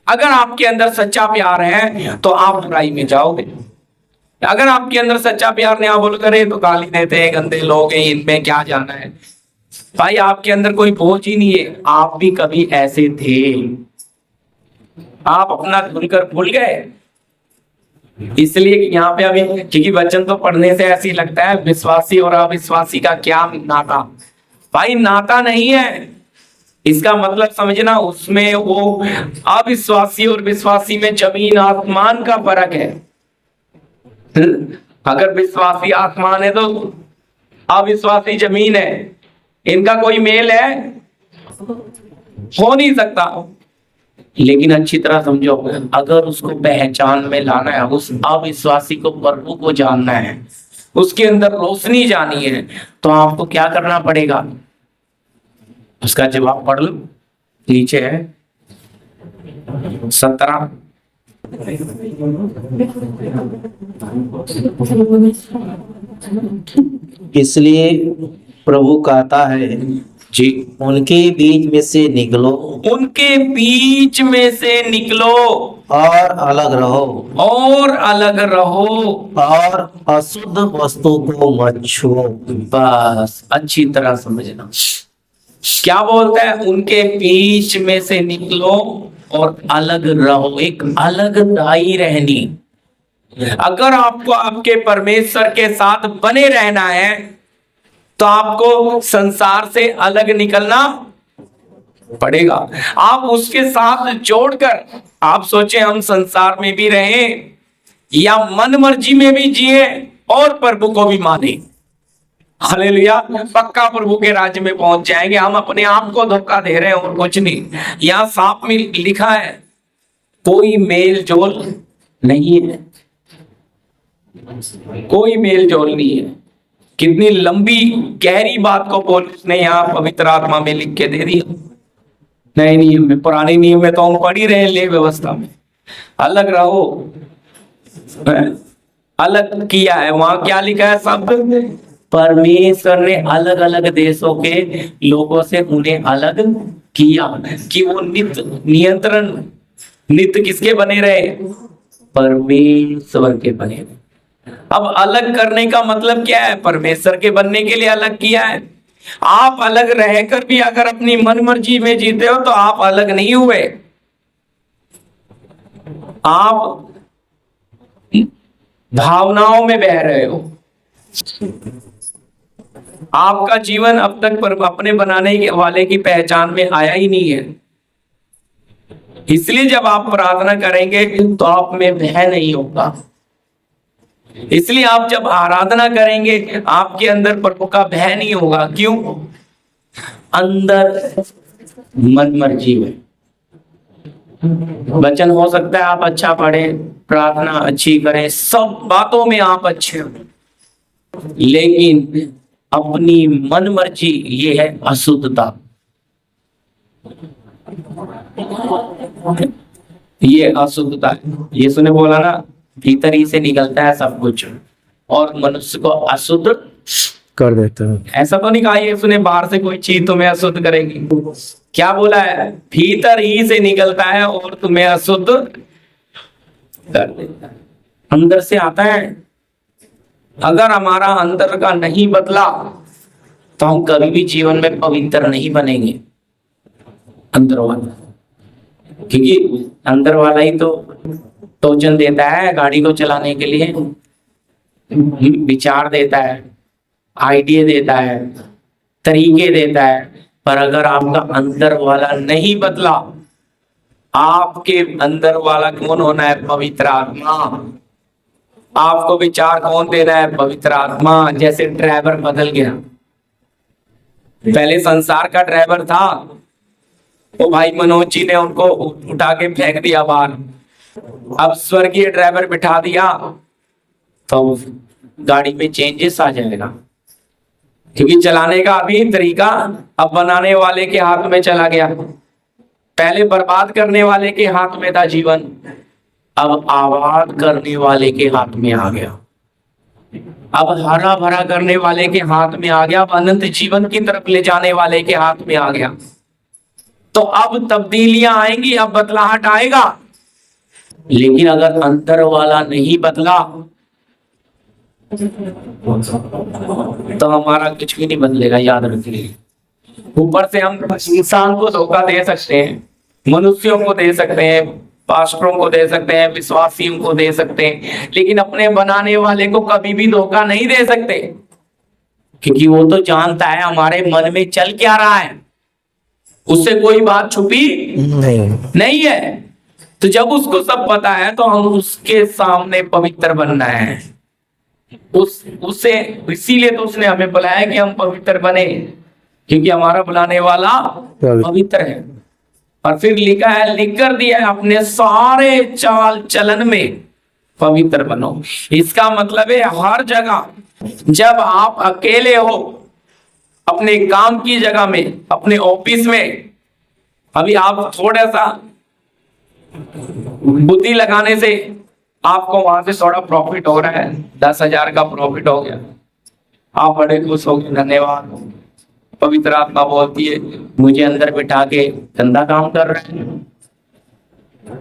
अगर आपके अंदर सच्चा प्यार है तो आप बुराई में जाओगे। अगर आपके अंदर सच्चा प्यार नहीं, आप बोल करे तो गाली देते हैं, गंदे लोग हैं, इनमें क्या जाना है। भाई आपके अंदर कोई बोझ ही नहीं है, आप भी कभी ऐसे थे। आप अपना खुलकर भूल गए। इसलिए यहाँ पे अभी, क्योंकि वचन तो पढ़ने से ऐसी लगता है विश्वासी और अविश्वासी का क्या नाता। भाई नाता नहीं है, इसका मतलब समझना, उसमें वो अविश्वासी और विश्वासी में जमीन आसमान का फर्क है। अगर विश्वासी आसमान है तो अविश्वासी जमीन है, इनका कोई मेल है? हो नहीं सकता। लेकिन अच्छी तरह समझो, अगर उसको पहचान में लाना है, उस अविश्वासी को, प्रभु को जानना है, उसके अंदर रोशनी जानी है, तो आपको क्या करना पड़ेगा? उसका जवाब पढ़ लो, नीचे है 17। इसलिए प्रभु कहता है जी, उनके बीच में से निकलो उनके बीच में से निकलो और अलग रहो और अलग रहो और अशुद्ध वस्तु को मत छुओ। बस अच्छी तरह समझना क्या बोलता है। उनके बीच में से निकलो और अलग रहो, एक अलगदाई रहनी। अगर आपको आपके परमेश्वर के साथ बने रहना है तो आपको संसार से अलग निकलना पड़ेगा। आप उसके साथ जोड़कर, आप सोचे हम संसार में भी रहें या मन मर्जी में भी जिए और प्रभु को भी माने, हालेलुया, पक्का प्रभु के राज्य में पहुंच जाएंगे। हम अपने आप को धोखा दे रहे हैं और कुछ नहीं। यहां साफ में लिखा है कोई मेल जोल नहीं है, कोई मेल जोल नहीं है। कितनी लंबी गहरी बात को पौलुस ने यहाँ पवित्र आत्मा में लिख के दे दिया। नए नियम में, पुराने नियम में तो हम पढ़ ही रहे ले व्यवस्था में अलग रहो, अलग किया है। वहां क्या लिखा है शब्द? परमेश्वर ने अलग अलग देशों के लोगों से उन्हें अलग किया कि वो नित्य नियंत्रण, नित्य किसके बने रहे? परमेश्वर के बने रहे। अब अलग करने का मतलब क्या है? परमेश्वर के बनने के लिए अलग किया है। आप अलग रहकर भी अगर अपनी मन मर्जी में जीते हो तो आप अलग नहीं हुए, आप भावनाओं में बह रहे हो। आपका जीवन अब तक अपने बनाने वाले की पहचान में आया ही नहीं है। इसलिए जब आप प्रार्थना करेंगे तो आप में भय नहीं होगा। इसलिए आप जब आराधना करेंगे आपके अंदर प्रभु का भय नहीं होगा। क्यों? अंदर मन मर्जी में वचन हो सकता है आप अच्छा पढ़े, प्रार्थना अच्छी करें, सब बातों में आप अच्छे हो, लेकिन अपनी मन मर्जी ये है अशुद्धता। ये अशुद्धता है। यीशु ने बोला ना, भीतर ही से निकलता है सब कुछ और मनुष्य को अशुद्ध कर देता है। ऐसा तो नहीं कहा यीशु ने बाहर से कोई चीज तुम्हें अशुद्ध करेगी। क्या बोला है? भीतर ही से निकलता है और तुम्हें अशुद्ध कर देता है। अंदर से आता है। अगर हमारा अंदर का नहीं बदला तो हम कभी भी जीवन में पवित्र नहीं बनेंगे। अंदर वाला, क्योंकि अंदर वाला ही तो टोचन देता है गाड़ी को चलाने के लिए, विचार देता है, आइडिया देता है, तरीके देता है। पर अगर आपका अंदर वाला नहीं बदला, आपके अंदर वाला कौन होना है? पवित्र आत्मा। आपको विचार कौन देना है? पवित्र आत्मा। जैसे ड्राइवर बदल गया, पहले संसार का ड्राइवर था, वो भाई मनोज जी ने उनको उठा के फेंक दिया बाहर। अब स्वर्गीय ड्राइवर बिठा दिया तो गाड़ी में चेंजेस आ जाएगा, क्योंकि चलाने का अभी तरीका अब बनाने वाले के हाथ में चला गया। पहले बर्बाद करने वाले के हाथ में था जीवन, अब आबाद करने वाले के हाथ में आ गया। अब हरा भरा करने वाले के हाथ में आ गया, अब अनंत जीवन की तरफ ले जाने वाले के हाथ में आ गया। तो अब तब्दीलियां आएंगी, अब बदलाहट आएगा। लेकिन अगर अंदर वाला नहीं बदला तो हमारा कुछ भी नहीं बदलेगा, याद रखिए। ऊपर से हम इंसान को धोखा दे सकते हैं, मनुष्यों को दे सकते हैं, पास्टरों को दे सकते हैं, विश्वासियों को दे सकते हैं, लेकिन अपने बनाने वाले को कभी भी धोखा नहीं दे सकते, क्योंकि वो तो जानता है हमारे मन में चल क्या रहा है, उससे कोई बात छुपी नहीं है। तो जब उसको सब पता है तो हम उसके सामने पवित्र बनना है। उससे इसीलिए तो उसने हमें बुलाया कि हम पवित्र बने, क्योंकि हमारा बुलाने वाला पवित्र है। और फिर लिखा है, लिख कर दिया है, अपने सारे चाल चलन में पवित्र बनो। इसका मतलब है हर जगह जब आप अकेले हो, अपने काम की जगह में, अपने ऑफिस में, अभी आप थोड़ा सा बुद्धि लगाने से आपको वहां से थोड़ा प्रॉफिट हो रहा है, 10,000 का प्रॉफिट हो गया, आप बड़े खुश हो गए, धन्यवाद। पवित्र आत्मा बोलती है मुझे अंदर बिठा के गंदा काम कर रहे हैं,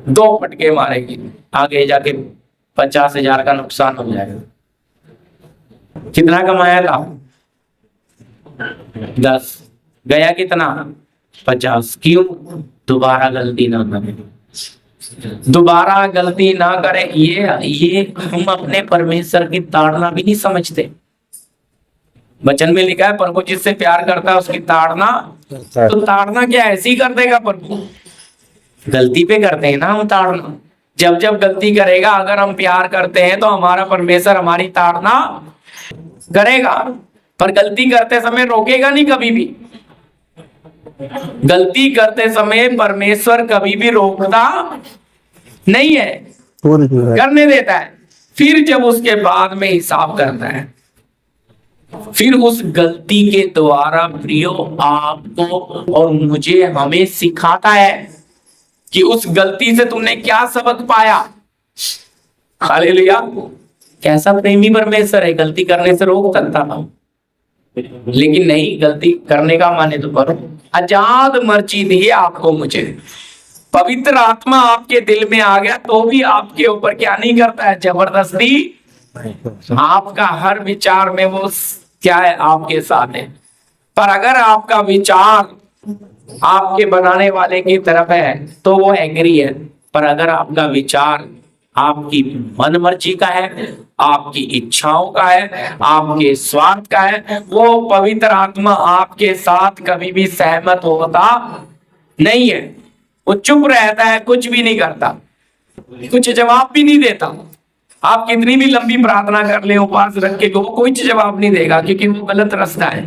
2 फटके मारेगी, आगे जाके 50,000 का नुकसान हो जाएगा। कितना कमाया था? 10, गया कितना? 50। क्यों? दोबारा गलती ना करें, दोबारा गलती ना करें। ये हम अपने परमेश्वर की ताड़ना भी नहीं समझते। वचन में लिखा है प्रभु जिससे प्यार करता है उसकी ताड़ना, तो ताड़ना क्या ऐसी कर देगा प्रभु? गलती पे करते हैं ना हम ताड़ना। जब जब गलती करेगा, अगर हम प्यार करते हैं तो हमारा परमेश्वर हमारी ताड़ना करेगा, पर गलती करते समय रोकेगा नहीं कभी भी। गलती करते समय परमेश्वर कभी भी रोकता नहीं है, करने देता है। फिर जब उसके बाद में हिसाब करता है, फिर उस गलती के द्वारा प्रियो आपको और मुझे हमें सिखाता है कि उस गलती से तुमने क्या सबक पाया। हालेलुया। कैसा प्रेमी परमेश्वर है, गलती करने से रोक सकता था, लेकिन नहीं, गलती करने का माने तो करो। आजाद मर्जी दी है आपको मुझे, पवित्र आत्मा आपके दिल में आ गया तो भी आपके ऊपर क्या नहीं करता है, जबरदस्ती। आपका हर विचार में वो क्या है, आपके साथ है। पर अगर आपका विचार आपके बनाने वाले की तरफ है तो वो एग्री है, पर अगर आपका विचार आपकी मन मर्जी का है, आपकी इच्छाओं का है, आपके स्वार्थ का है, वो पवित्र आत्मा आपके साथ कभी भी सहमत होता नहीं है। वो चुप रहता है, कुछ भी नहीं करता, कुछ जवाब भी नहीं देता। आप कितनी भी लंबी प्रार्थना कर ले, उपवास रख के, वो कोई जवाब नहीं देगा, क्योंकि वो गलत रास्ता है।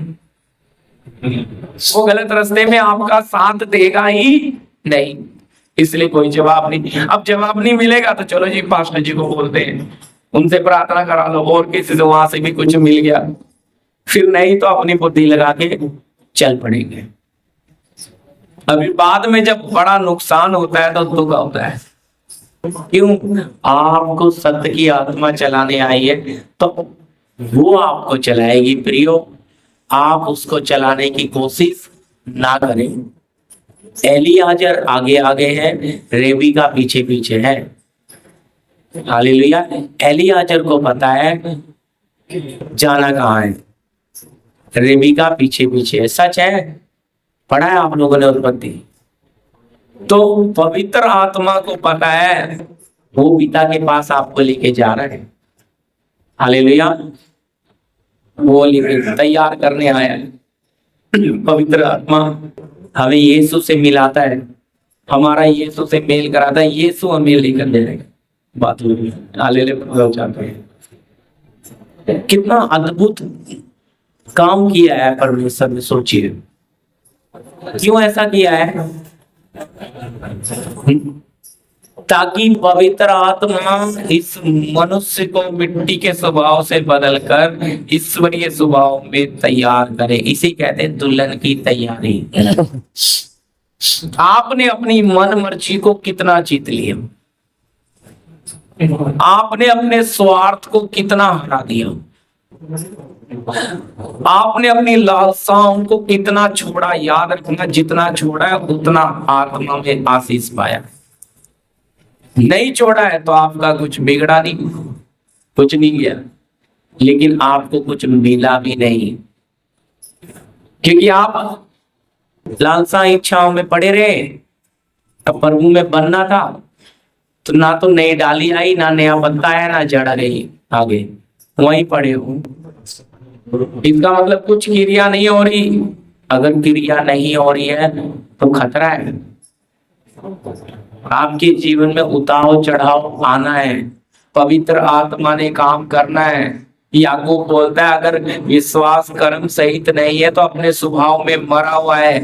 वो गलत रास्ते में आपका साथ देगा ही नहीं, इसलिए कोई जवाब नहीं। अब जवाब नहीं मिलेगा तो चलो जी पास्टर जी को बोलते हैं, उनसे प्रार्थना करा लो, और किसी से वहां से भी कुछ मिल गया, फिर नहीं तो अपनी बुद्धि लगा के चल पड़ेंगे। अभी बाद में जब बड़ा नुकसान होता है तो दुख होता है। क्यों? आपको सत्य की आत्मा चलाने आई है तो वो आपको चलाएगी प्रियो, आप उसको चलाने की कोशिश ना करें। एलियाजर आगे आगे है, रेबिका पीछे पीछे है। हालेलुया। एलियाजर को पता है जाना कहाँ है, रेबिका पीछे पीछे है। सच है, पढ़ा है आप लोगों ने उत्पत्ति। तो पवित्र आत्मा को पता है वो पिता के पास आपको लेके जा रहे हैं। हालेलुया। वो लेके तैयार करने आया है। पवित्र आत्मा हमें यीशु से मिलाता है, हमारा यीशु से मेल कराता है, यीशु हमें लेकर दे देगा बात। हालेलुया। कितना अद्भुत काम किया है परमेश्वर ने, सोचिए क्यों ऐसा किया है? ताकि पवित्र आत्मा इस मनुष्य को मिट्टी के स्वभाव से बदलकर ईश्वरीय स्वभाव में तैयार करे। इसे कहते हैं दुल्हन की तैयारी। आपने अपनी मन मर्जी को कितना जीत लिया, आपने अपने स्वार्थ को कितना हरा दिया, आपने अपनी लालसाओं को कितना छोड़ा। याद रखना, जितना छोड़ा है उतना आत्मा में आशीष पाया। नहीं छोड़ा है तो आपका कुछ बिगड़ा नहीं, कुछ नहीं गया, लेकिन आपको कुछ मिला भी नहीं, क्योंकि आप लालसा इच्छाओं में पड़े रहे। अब प्रभु में बनना था तो ना तो नई डाली आई, ना नया पत्ता है, ना जड़ गई आगे, वहीं पड़े हो। इसका मतलब कुछ क्रिया नहीं हो रही। अगर क्रिया नहीं हो रही है तो खतरा है। आपके जीवन में उतार चढ़ाव आना है, पवित्र आत्मा ने काम करना है। याकूब बोलता है अगर विश्वास कर्म सहित नहीं है तो अपने स्वभाव में मरा हुआ है।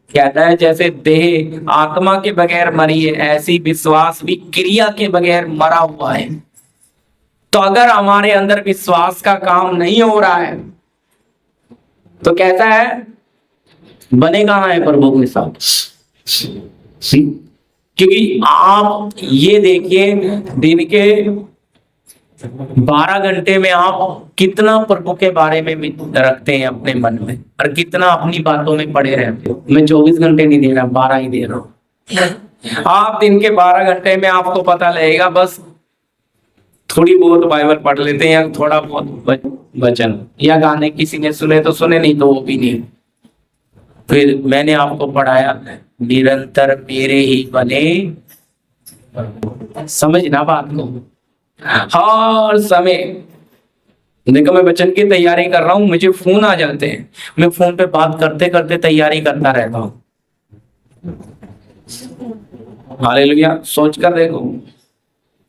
कहता है जैसे देह आत्मा के बगैर मरी है, ऐसी विश्वास भी क्रिया के बगैर मरा हुआ है। तो अगर हमारे अंदर विश्वास का काम नहीं हो रहा है तो कहता है बने कहाँ है प्रभु के साथ। क्योंकि आप ये देखिए, दिन के 12 घंटे में आप कितना प्रभु के बारे में रखते हैं अपने मन में, और कितना अपनी बातों में पड़े रहते हो। मैं 24 घंटे नहीं दे रहा, 12 ही दे रहा हूं। आप दिन के 12 घंटे में आपको पता लगेगा बस थोड़ी बहुत बाइबल पढ़ लेते हैं, या थोड़ा बहुत वचन या गाने किसी ने सुने तो सुने, नहीं तो वो भी नहीं। फिर मैंने आपको पढ़ाया निरंतर मेरे ही बने, समझना बात को। हर समय देखो, मैं वचन की तैयारी कर रहा हूं, मुझे फोन आ जाते हैं, मैं फोन पे बात करते करते तैयारी करता रहता हूं। हालेलुया। सोच कर देखो,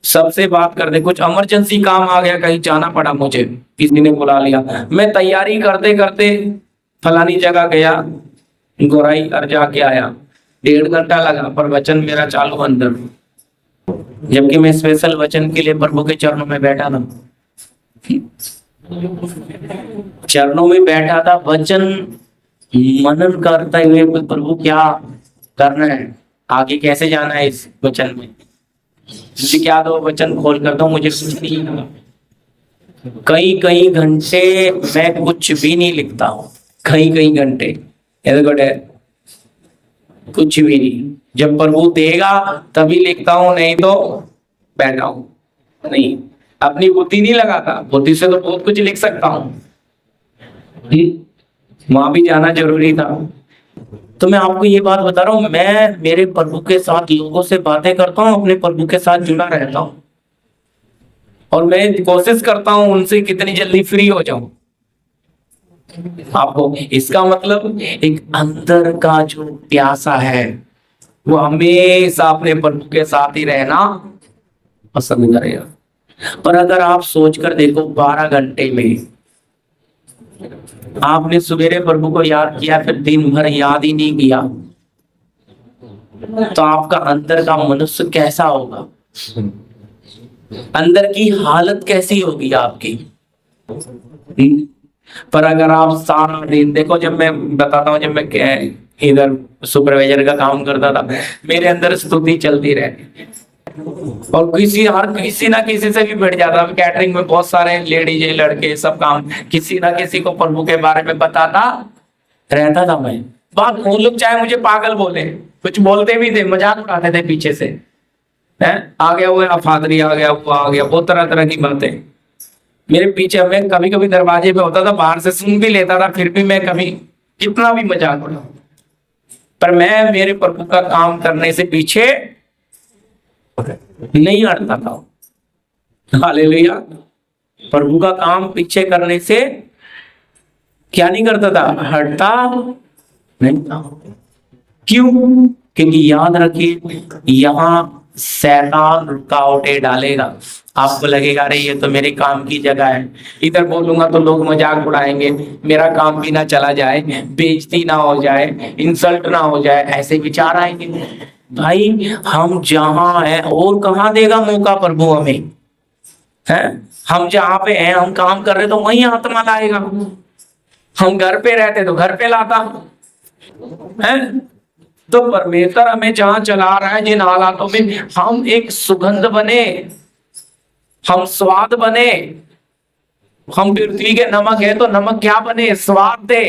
सबसे बात कर दे, कुछ इमरजेंसी काम आ गया, कहीं जाना पड़ा मुझे, किसी ने बुला लिया, मैं तैयारी करते करते फलानी जगह गया, गोराई कर जाके आया, 1.5 घंटा लगा, पर वचन मेरा चालू अंदर, जबकि मैं स्पेशल वचन के लिए प्रभु के चरणों में बैठा था। चरणों में बैठा था, वचन मनन करते हुए प्रभु क्या करना है, आगे कैसे जाना है इस वचन में, मुझे क्या दो, वचन खोल कर दो, मुझे कुछ नहीं। कई घंटे मैं कुछ भी नहीं लिखता हूँ, कई घंटे कुछ भी नहीं। जब प्रभु देगा तभी लिखता हूँ, नहीं तो बैठा हूँ। नहीं, अपनी बुद्धि नहीं लगाता, बुद्धि से तो बहुत कुछ लिख सकता हूँ, वहां भी जाना जरूरी था। तो मैं आपको ये बात बता रहा हूँ, मैं मेरे प्रभु के साथ लोगों से बातें करता हूँ, अपने प्रभु के साथ जुड़ा रहता हूँ, और मैं कोशिश करता हूँ उनसे कितनी जल्दी फ्री हो जाऊं। आपको इसका मतलब एक अंदर का जो प्यासा है वो हमेशा अपने प्रभु के साथ ही रहना पसंद करेगा। पर अगर आप सोचकर देखो, 12 घंटे में आपने सवेरे प्रभु को याद किया, फिर दिन भर याद ही नहीं किया, तो आपका अंदर का मनुष्य कैसा होगा, अंदर की हालत कैसी होगी आपकी। पर अगर आप सारा दिन देखो, जब मैं बताता हूँ, जब मैं इधर सुपरवाइजर का काम करता था, मेरे अंदर स्तुति चलती रहती, और हर किसी ना किसी से भी बैठ जाता। कैटरिंग में बहुत सारे लेडीज लड़के सब काम, किसी ना किसी को प्रभु के बारे में बताता रहता था। मैं बात, वो लोग चाहे मुझे पागल बोले, कुछ बोलते भी थे, मजाक उड़ाते थे पीछे से, है आ गया वो फादरी आ गया, वो आ गया, बहुत तरह तरह की बातें मेरे पीछे। मैं कभी कभी दरवाजे पे होता था, बाहर से सुन भी लेता था, फिर भी मैं कभी कितना भी मजाक उड़ा, पर मैं मेरे प्रभु का काम करने से पीछे नहीं हटता था। हालेलुया। प्रभु का काम पीछे करने से क्या नहीं करता था, हटता नहीं था। क्यों? क्योंकि याद रखिए, यहाँ शैतान रुकावटें डालेगा। आपको लगेगा अरे ये तो मेरे काम की जगह है, इधर बोलूंगा तो लोग मजाक उड़ाएंगे, मेरा काम भी ना चला जाए, बेइज्जती ना हो जाए, इंसल्ट ना हो जाए, ऐसे विचार आएंगे। भाई हम जहां हैं और कहाँ देगा मौका प्रभु हमें, है? हम जहां पे हैं, हम काम कर रहे तो वहीं आत्मा लाएगा। हम घर पे रहते तो घर पे लाता है। तो परमेश्वर हमें जहां चला रहा है, जिन हालातों में हम एक सुगंध बने, हम स्वाद बने। हम पृथ्वी के नमक है तो नमक क्या बने? स्वाद दे।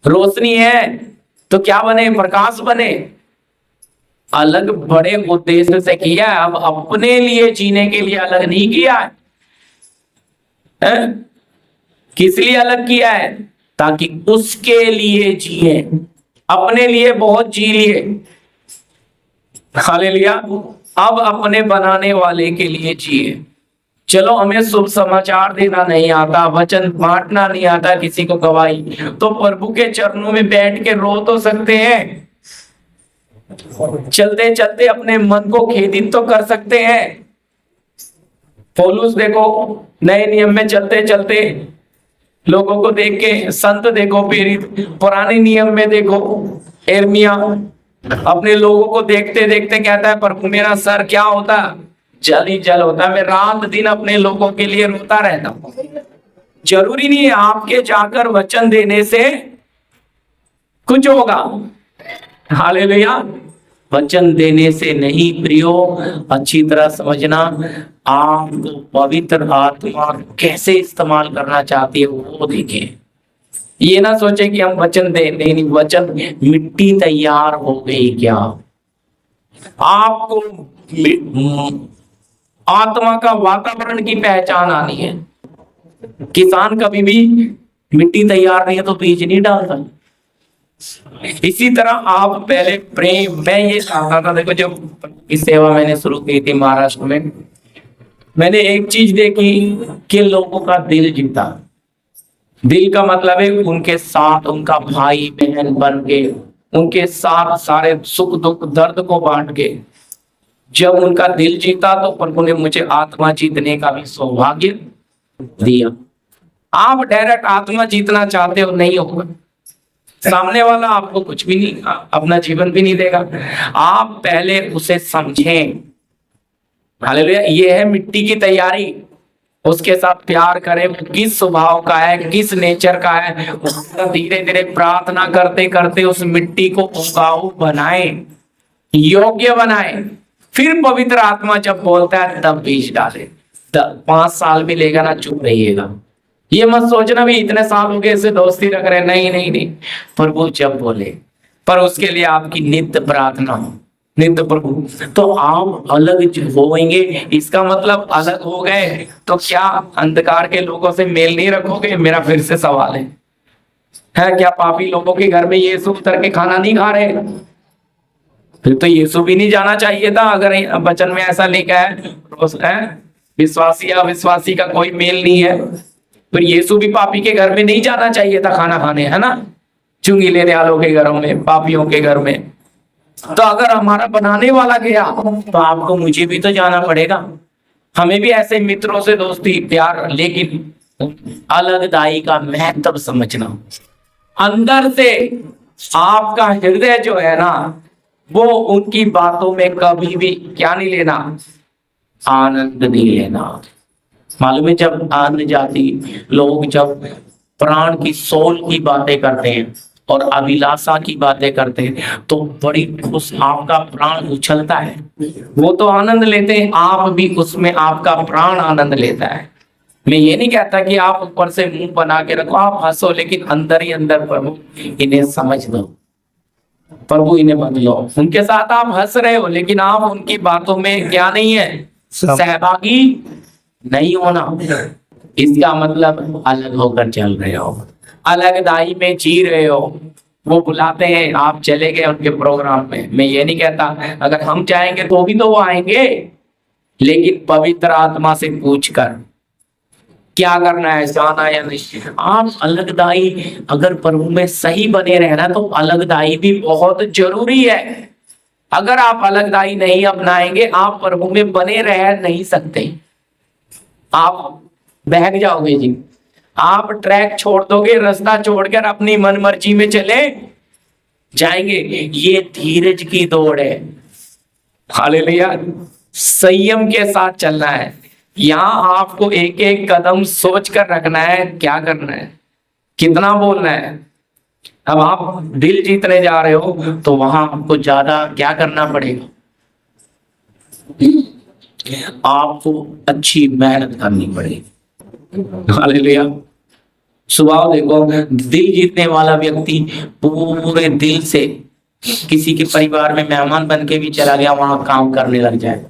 रोशनी है तो क्या बने? प्रकाश बने। अलग बड़े उद्देश्य से किया है, अब अपने लिए जीने के लिए अलग नहीं किया है, है? किस लिए अलग किया है? ताकि उसके लिए जिए। अपने लिए बहुत जी लिए, हालेलुया। अब अपने बनाने वाले के लिए जिए। चलो हमें शुभ समाचार देना नहीं आता, वचन बांटना नहीं आता, किसी को गवाही, तो प्रभु के चरणों में बैठ के रो तो सकते हैं। चलते चलते अपने मन को खेदित तो कर सकते हैं। पौलुस देखो, नए नियम में चलते चलते लोगों को देख के, संत देखो प्रेरित, पुराने नियम में देखो यिर्मयाह अपने लोगों को देखते देखते कहता है प्रभु मेरा सर क्या होता, जल ही जल होता, मैं रात दिन अपने लोगों के लिए रोता रहता हूं। जरूरी नहीं है आपके जाकर वचन देने से कुछ होगा, हालेलुया। वचन देने से नहीं प्रियो, अच्छी तरह समझना, आपको पवित्र आत्मा कैसे इस्तेमाल करना चाहती है वो देखें। ये ना सोचे कि हम वचन दे, नहीं, वचन मिट्टी तैयार हो गई क्या? आपको आत्मा का वातावरण की पहचान आनी है। किसान कभी भी मिट्टी तैयार नहीं है तो बीज नहीं डालता। इसी तरह आप पहले प्रेम, मैं ये चाहता था, देखो जब इस सेवा मैंने शुरू की थी महाराष्ट्र में, मैंने एक चीज देखी कि लोगों का दिल जीता। दिल का मतलब है उनके साथ, उनका भाई बहन बन के, उनके साथ सारे सुख दुख दर्द को बांट के। जब उनका दिल जीता तो प्रभु ने मुझे आत्मा जीतने का भी सौभाग्य दिया। आप डायरेक्ट आत्मा जीतना चाहते हो, नहीं होगा। सामने वाला आपको कुछ भी नहीं, अपना जीवन भी नहीं देगा। आप पहले उसे समझें, हालेलुया। ये है मिट्टी की तैयारी। उसके साथ प्यार करें, वो किस स्वभाव का है, किस नेचर का है, धीरे धीरे प्रार्थना करते करते उस मिट्टी को उगाऊ बनाए, योग्य बनाए। फिर पवित्र आत्मा जब बोलता है तब बीज डाले। 5 साल भी लेगा ना, चुप रहिएगा। ये मत सोचना भी इतने साल हो गए इससे दोस्ती रख रहे, नहीं नहीं नहीं। प्रभु जब बोले, पर उसके लिए आपकी नित्य प्रार्थना हो, नित्य प्रभु, तो आप अलग होंगे। इसका मतलब अलग हो गए तो क्या अंधकार के लोगों से मेल नहीं रखोगे? मेरा फिर से सवाल है क्या पापी लोगों के घर में यीशु उतर के खाना नहीं खा रहे? फिर तो यीशु भी नहीं जाना चाहिए था। अगर वचन में ऐसा लिखा है विश्वासी अविश्वासी का कोई मेल नहीं है, फिर यीशु भी पापी के घर में नहीं जाना चाहिए था खाना खाने, है ना? चुंगी लेने वालों के घरों में, पापियों के घर में। तो अगर हमारा बनाने वाला गया तो आपको मुझे भी तो जाना पड़ेगा। हमें भी ऐसे मित्रों से दोस्ती प्यार, लेकिन अलगदाई का महत्व समझना। अंदर से आपका हृदय जो है ना, वो उनकी बातों में कभी भी क्या नहीं लेना, आनंद नहीं लेना। मालूम है जब अन्य जाति लोग जब प्राण की सोल की बातें करते हैं और अभिलाषा की बातें करते हैं तो बड़ी खुश, आपका प्राण उछलता है। वो तो आनंद लेते हैं, आप भी उसमें आपका प्राण आनंद लेता है। मैं ये नहीं कहता कि आप ऊपर से मुंह बना के रखो, आप हंसो, लेकिन अंदर ही अंदर प्रभु इन्हें समझ दो, प्रभु इन्हें बदलो। उनके साथ आप हंस रहे हो लेकिन आप उनकी बातों में क्या नहीं है, सहभागी नहीं होना। इसका मतलब अलग होकर चल रहे हो, अलगदाई में जी रहे हो। वो बुलाते हैं, आप चले गए उनके प्रोग्राम में। मैं ये नहीं कहता अगर हम चाहेंगे तो भी तो वो आएंगे, लेकिन पवित्र आत्मा से पूछकर क्या करना है, जाना या नहीं। आप अलगदाई अगर प्रभु में सही बने रहना तो अलगदाई भी बहुत जरूरी है। अगर आप अलगदाई नहीं अपनाएंगे, आप प्रभु में बने रह नहीं सकते, आप बहक जाओगे जी। आप ट्रैक छोड़ दोगे, रास्ता छोड़कर अपनी मन मर्जी में चले जाएंगे। ये धीरज की दौड़ है, हालेलुया। संयम के साथ चलना है। यहाँ आपको एक एक कदम सोच कर रखना है, क्या करना है, कितना बोलना है। अब आप दिल जीतने जा रहे हो तो वहां आपको ज्यादा क्या करना पड़ेगा, आपको अच्छी मेहनत करनी पड़ेगी, हालेलुया। स्वभाव देखो, दिल जीतने वाला व्यक्ति पूरे दिल से किसी के परिवार में मेहमान बन के भी चला गया, वहां काम करने लग जाएगा,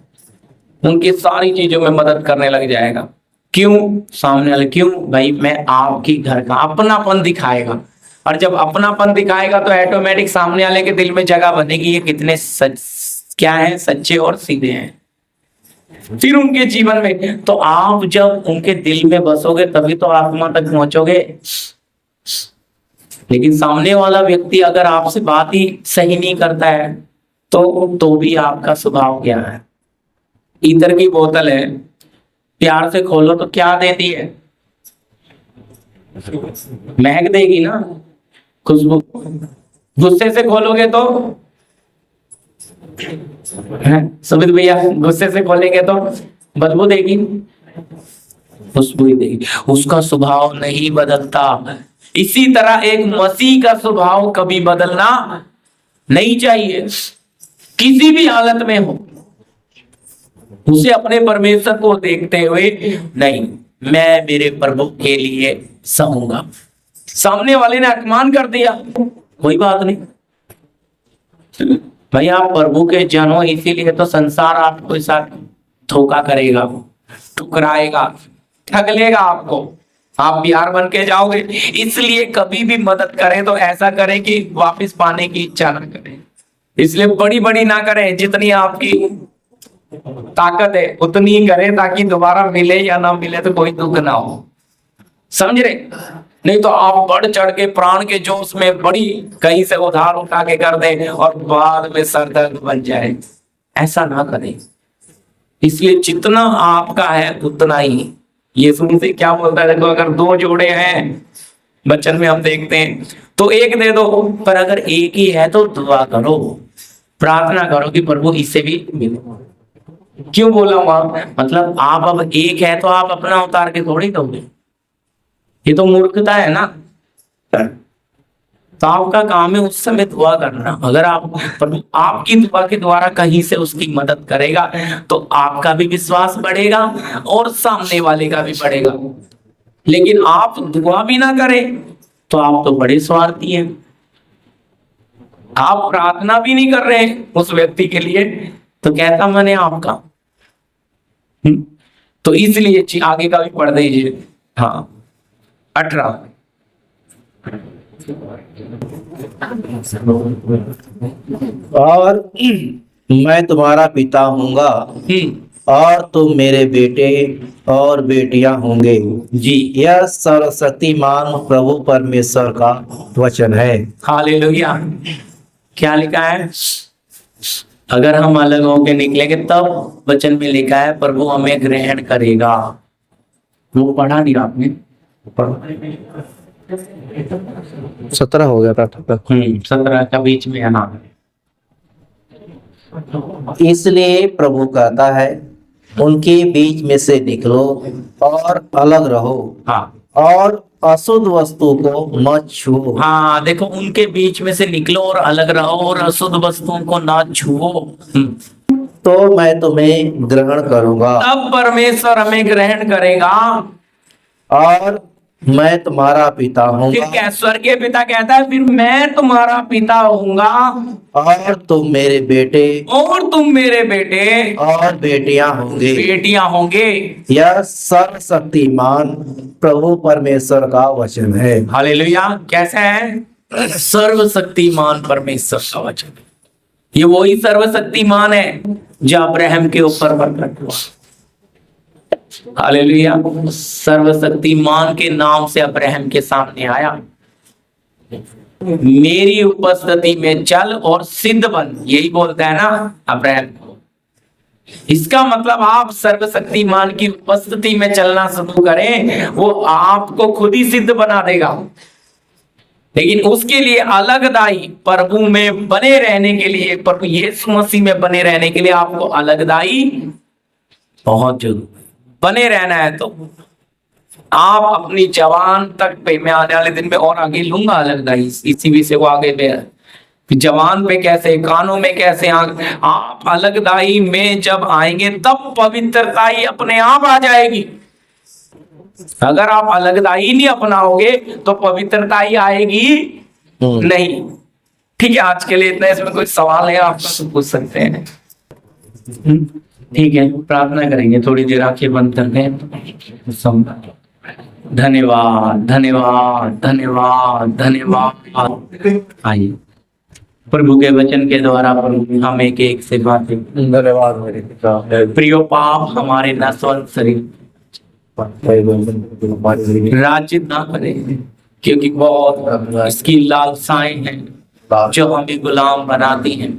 उनकी सारी चीजों में मदद करने लग जाएगा। क्यों? सामने वाले क्यों? भाई मैं आपकी घर का अपनापन दिखाएगा, और जब अपनापन दिखाएगा तो ऑटोमेटिक सामने वाले के दिल में जगह बनेगी, ये कितने क्या है, सच्चे और सीधे हैं। फिर उनके जीवन में तो आप जब उनके दिल में बसोगे तभी तो आत्मा तक पहुंचोगे। लेकिन सामने वाला व्यक्ति अगर आपसे बात ही सही नहीं करता है तो भी आपका स्वभाव क्या है। इधर की बोतल है, प्यार से खोलो तो क्या देती है, महक देगी ना, खुशबू। गुस्से से खोलोगे तो सुमित भैया, गुस्से से खोलेंगे तो बदबू देगी, खुशबू ही देगी, उसका स्वभाव नहीं बदलता। इसी तरह एक मसीह का स्वभाव कभी बदलना नहीं चाहिए, किसी भी हालत में हो। उसे अपने परमेश्वर को देखते हुए, नहीं मैं मेरे प्रभु के लिए सहूंगा। सामने वाले ने अपमान कर दिया, कोई बात नहीं भाई, आप प्रभु के जन हो, इसीलिए तो संसार आपको साथ धोखा करेगा, ठुकराएगा, ठग लेगा आपको, आप बिहार बन के जाओगे। इसलिए कभी भी मदद करें तो ऐसा करें कि वापस पाने की इच्छा ना करें। इसलिए बड़ी बड़ी ना करें, जितनी आपकी ताकत है उतनी ही करें, ताकि दोबारा मिले या ना मिले तो कोई दुख ना हो, समझ रहे। नहीं तो आप बढ़ चढ़ के प्राण के जोश में बड़ी कहीं से उधार उठा के कर दें और बाद में सर दर्द बन जाए, ऐसा ना करें। इसलिए जितना आपका है उतना ही। यीशु से क्या बोलता है, देखो अगर दो जोड़े हैं बचन में हम देखते हैं तो एक दे दो, पर अगर एक ही है तो दुआ करो, प्रार्थना करो कि प्रभु इससे भी मिले। क्यों बोला वहां, मतलब आप अब एक है तो आप अपना उतार के थोड़ी दोगे, ये तो मूर्खता है ना। तो आपका काम है उस समय दुआ करना। अगर आपकी दुआ के द्वारा कहीं से उसकी मदद करेगा तो आपका भी विश्वास बढ़ेगा और सामने वाले का भी बढ़ेगा। लेकिन आप दुआ भी ना करें तो आप तो बड़े स्वार्थी हैं, आप प्रार्थना भी नहीं कर रहे उस व्यक्ति के लिए तो कहता मैंने आपका। तो इसलिए आगे का भी पढ़ दीजिए। हाँ 18 और मैं तुम्हारा पिता हूँगा और तुम मेरे बेटे और बेटियां होंगे जी। यह सर्वशक्तिमान प्रभु परमेश्वर का वचन है। हालेलुया। क्या लिखा है, अगर हम अलग होके निकलेंगे तब वचन में लिखा है प्रभु हमें ग्रहण करेगा। वो पढ़ा नहीं आपने, 17 हो गया था 17 का बीच में आना। इसलिए प्रभु कहता है उनके बीच में से निकलो और अलग रहो हाँ और अशुद्ध वस्तु को मत छुओ। हाँ देखो, उनके बीच में से निकलो और अलग रहो और अशुद्ध वस्तुओं को ना छुओ, तो मैं तुम्हें ग्रहण करूंगा। तब परमेश्वर हमें ग्रहण करेगा और मैं तुम्हारा पिता हूँ फिर क्या स्वर्गीय पिता कहता है, फिर मैं तुम्हारा पिता होऊंगा और तुम मेरे बेटे और तुम मेरे बेटे और बेटियां होंगे। बेटियां होंगे। यह सर्वशक्तिमान प्रभु परमेश्वर का वचन है। हालेलुया। कैसा है, सर्वशक्तिमान परमेश्वर का वचन। ये वही सर्वशक्तिमान है जो अब्राहम के ऊपर प्रकट हुआ। हालेलुया। सर्वशक्तिमान के नाम से अब्राहम के सामने आया। मेरी उपस्थिति में चल और सिद्ध बन, यही बोलता है ना अब्राहम को। इसका मतलब आप सर्वशक्तिमान की उपस्थिति में चलना शुरू करें, वो आपको खुद ही सिद्ध बना देगा। लेकिन उसके लिए अलगदाई प्रभु में बने रहने के लिए, प्रभु यीशु मसीह में बने रहने के लिए आपको अलगदाई बहुत जरूरी बने रहना है। तो आप अपनी जवान तक पे, मैं आने वाले दिन में और आगे लूंगा अलगदाई, इसी विषय को आगे में जवान पे कैसे, कानों में कैसे, आप अलगदाई में जब आएंगे तब पवित्रता ही अपने आप आ जाएगी। अगर आप अलगदाई नहीं अपनाओगे तो पवित्रता ही आएगी नहीं। ठीक है, आज के लिए इतना। इसमें कोई सवाल है आप तो पूछ सकते हैं। ठीक है, प्रार्थना करेंगे, थोड़ी देर आंखें बंद करते हैं। धन्यवाद धन्यवाद धन्यवाद धन्यवाद। आइए प्रभु के वचन के द्वारा प्रभु हम एक एक से बातें। धन्यवाद मेरे पिता। प्रियो पाप हमारे नश्वर शरीर राजित ना करे, क्योंकि बहुत इसकी लालसाएं हैं जो हमें गुलाम बनाती हैं।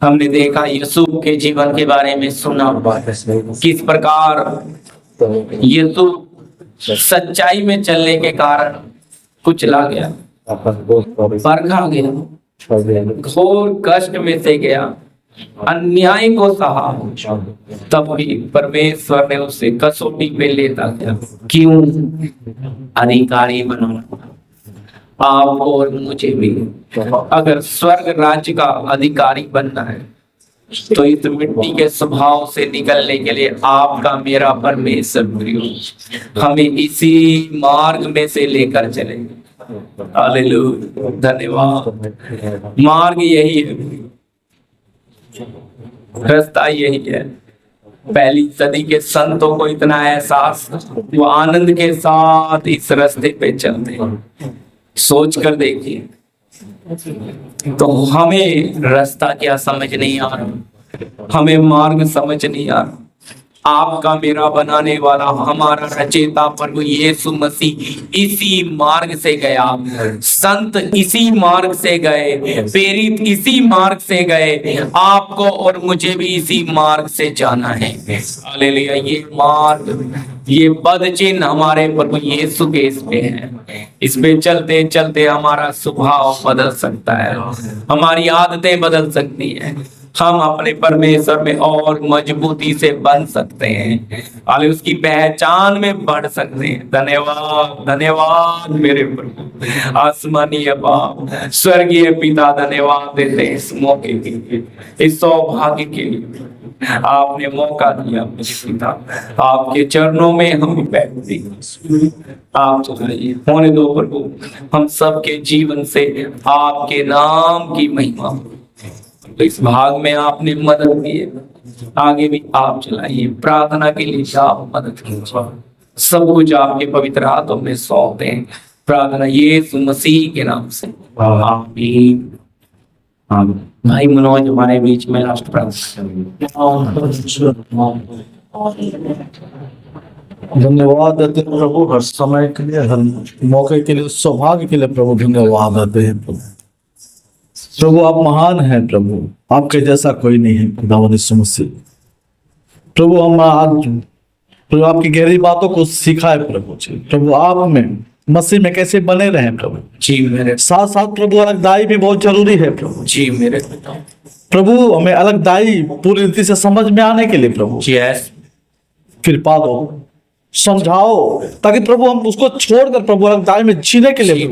हमने देखा यूसुफ के जीवन के बारे में, सुना किस प्रकार यूसुफ सच्चाई में चलने के कारण कुचला गया, परखा गया, घोर कष्ट में से गया, अन्याय को सहा, तब भी परमेश्वर ने उसे कसौटी पे लेता गया। क्यों? अधिकारी बनाना आपको और मुझे भी। अगर स्वर्ग राज्य का अधिकारी बनना है तो इस मिट्टी के स्वभाव से निकलने के लिए आपका मेरा परमेश्वर प्रिय हमें इसी मार्ग में से लेकर चलेंगे। हालेलुया, धन्यवाद। मार्ग यही है, रास्ता यही है। पहली सदी के संतों को इतना एहसास, वो आनंद के साथ इस रास्ते पे चलते हैं। सोच कर देखिए, तो हमें रास्ता क्या समझ नहीं आ रहा, हमें मार्ग समझ नहीं आ रहा। आपका मेरा बनाने वाला हमारा रचेता प्रभु यीशु मसीह इसी मार्ग से गया, संत इसी मार्ग से गए, प्रेरित इसी मार्ग से गए, आपको और मुझे भी इसी मार्ग से जाना है। हालेलुया। ये मार्ग, ये पद चिन्ह हमारे प्रभु यीशु के इस पे है। इस पे चलते चलते हमारा स्वभाव बदल सकता है, हमारी आदतें बदल सकती हैं, हम अपने परमेश्वर में और मजबूती से बन सकते हैं, और उसकी पहचान में बढ़ सकते हैं। धन्यवाद धन्यवाद मेरे प्रभु, आसमानीय बाप, स्वर्गीय पिता, धन्यवाद देते हैं इस मौके के लिए, इस सौभाग्य के लिए। आपने मौका दिया मुझे पिता, आपके चरणों में हम बैठते, आप चलाइए, होने दो प्रभु हम सबके जीवन से आपके नाम की महिमा। तो इस भाग में आपने मदद दी है, आगे भी आप चलाइए। प्रार्थना के लिए आप मदद कीजिए, सब कुछ आपके पवित्र हाथों में सौंपते हैं। प्रार्थना यीशु मसीह के नाम से, आमीन। आमीन। भाई मनोज हमारे बीच में राष्ट्र प्रार्थना। धन्यवाद देते हैं प्रभु, हर समय के लिए, हर मौके के लिए, सौभाग्य के लिए प्रभु धन्यवाद देते हैं प्रभु। प्रभु आप महान हैं प्रभु, आपके जैसा कोई नहीं है खुदावंद यीशु मसीह। प्रभु हम आज प्रभु आपकी गहरी बातों को सीखा है प्रभु जी। प्रभु आप में मसीह में कैसे बने रहे प्रभु जी मेरे, साथ साथ प्रभु अलगदाई भी बहुत जरूरी है प्रभु जी मेरे प्रभु। हमें अलगदाई पूरी रीति से समझ में आने के लिए प्रभु यस, कृपा दो, समझाओ, ताकि प्रभु हम उसको छोड़कर प्रभु अलगदाई में जीने के लिए,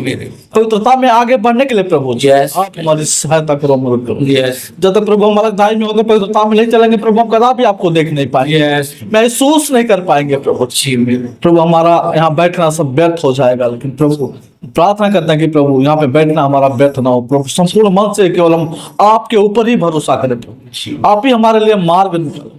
पवित्रता में आगे बढ़ने के लिए प्रभु Yes. आप हमारी सहायता करो, मदद करो। यस जब तक प्रभु हम अलगदाई में होकर पवित्रता में नहीं चलेंगे प्रभु, हम कदापि आपको देख नहीं पाएंगे, यस महसूस नहीं कर पाएंगे प्रभु जी मेरे, प्रभु हमारा यहाँ बैठना सब व्यर्थ हो जाएगा। लेकिन प्रभु प्रार्थना करते हैं कि प्रभु यहाँ पे बैठना हमारा व्यर्थ ना हो प्रभु, संपूर्ण मन से केवल हम आपके ऊपर ही भरोसा करें प्रभु। आप ही हमारे लिए मार्ग निकालो,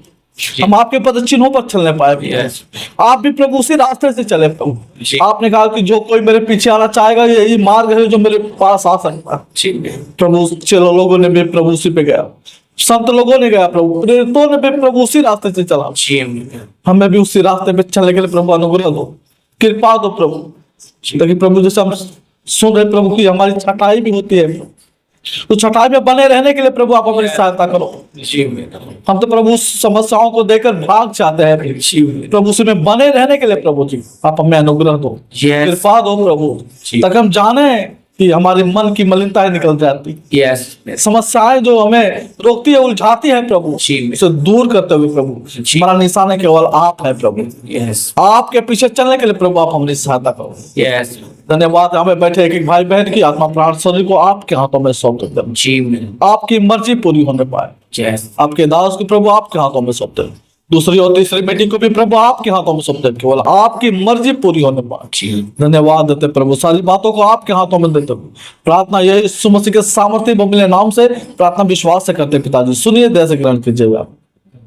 हम आपके पद चिन्हों पर चलने पाए। यस आप भी प्रभु उसी रास्ते से चले प्रभु। जी। आपने कहा कि जो कोई मेरे पीछे आना चाहेगा यही मार्ग है जो मेरे पास आ सकता है जी मेरे, प्रभु। चलो लोगों ने भी प्रभु उसी पे गया, संत लोगों ने गया प्रभु, प्रेरितों ने भी प्रभु उसी रास्ते से चला। जी मेरे, हमें भी उसी रास्ते पे चलने के लिए प्रभु अनुग्रह दो, कृपा दो प्रभु, ताकि प्रभु जैसे हम सुन रहे प्रभु की हमारी छटाई भी होती है, तो छटाई में बने रहने के लिए प्रभु आप हमारी सहायता करो। जी हम तो प्रभु उस समस्याओं को देखकर भाग जाते हैं, प्रभु उसमें बने रहने के लिए प्रभु जी आप हमें अनुग्रह दो, Yes. कृपा दो प्रभु, जी। ताकि हम जाने कि हमारे मन की मलिनताएं निकल जाती, यस समस्याएं जो हमें रोकती है उलझाती है प्रभु, जी। उसे दूर करते हुए प्रभु जी। हमारा निशान है केवल आप है प्रभु, यस आपके पीछे चलने के लिए प्रभु आप हमारी सहायता करो। यस धन्यवाद, हमें बैठे एक एक भाई बहन की आत्मा प्राण शरीर को आपके हाथों में सौंप देते हैं, जी आपकी मर्जी पूरी होने पाए। यस आपके दास को प्रभु आपके हाथों में सौंपते हैं, दूसरी और तीसरी मीटिंग को भी प्रभु आपके हाथों में सौंपते हैं, केवल आपकी मर्जी पूरी होने पाए। जी धन्यवाद देते हैं प्रभु, सारी बातों को आपके हाथों में देते हुए प्रार्थना यही यीशु मसीह के सामर्थ्य बहुमूल्य नाम से प्रार्थना विश्वास से करते हैं पिताजी, सुनिए दया से ग्रहण कीजिएगा,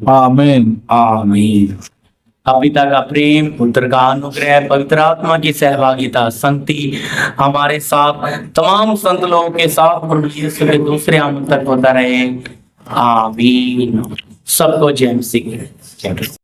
आमीन। आमीन। पिता का प्रेम, पुत्र का अनुग्रह, पवित्र आत्मा की सहभागिता, संगति हमारे साथ तमाम संत लोगों के साथ प्रभु यीशु के दूसरे आगमन तक होता रहे। आमीन। सबको जय मसीह।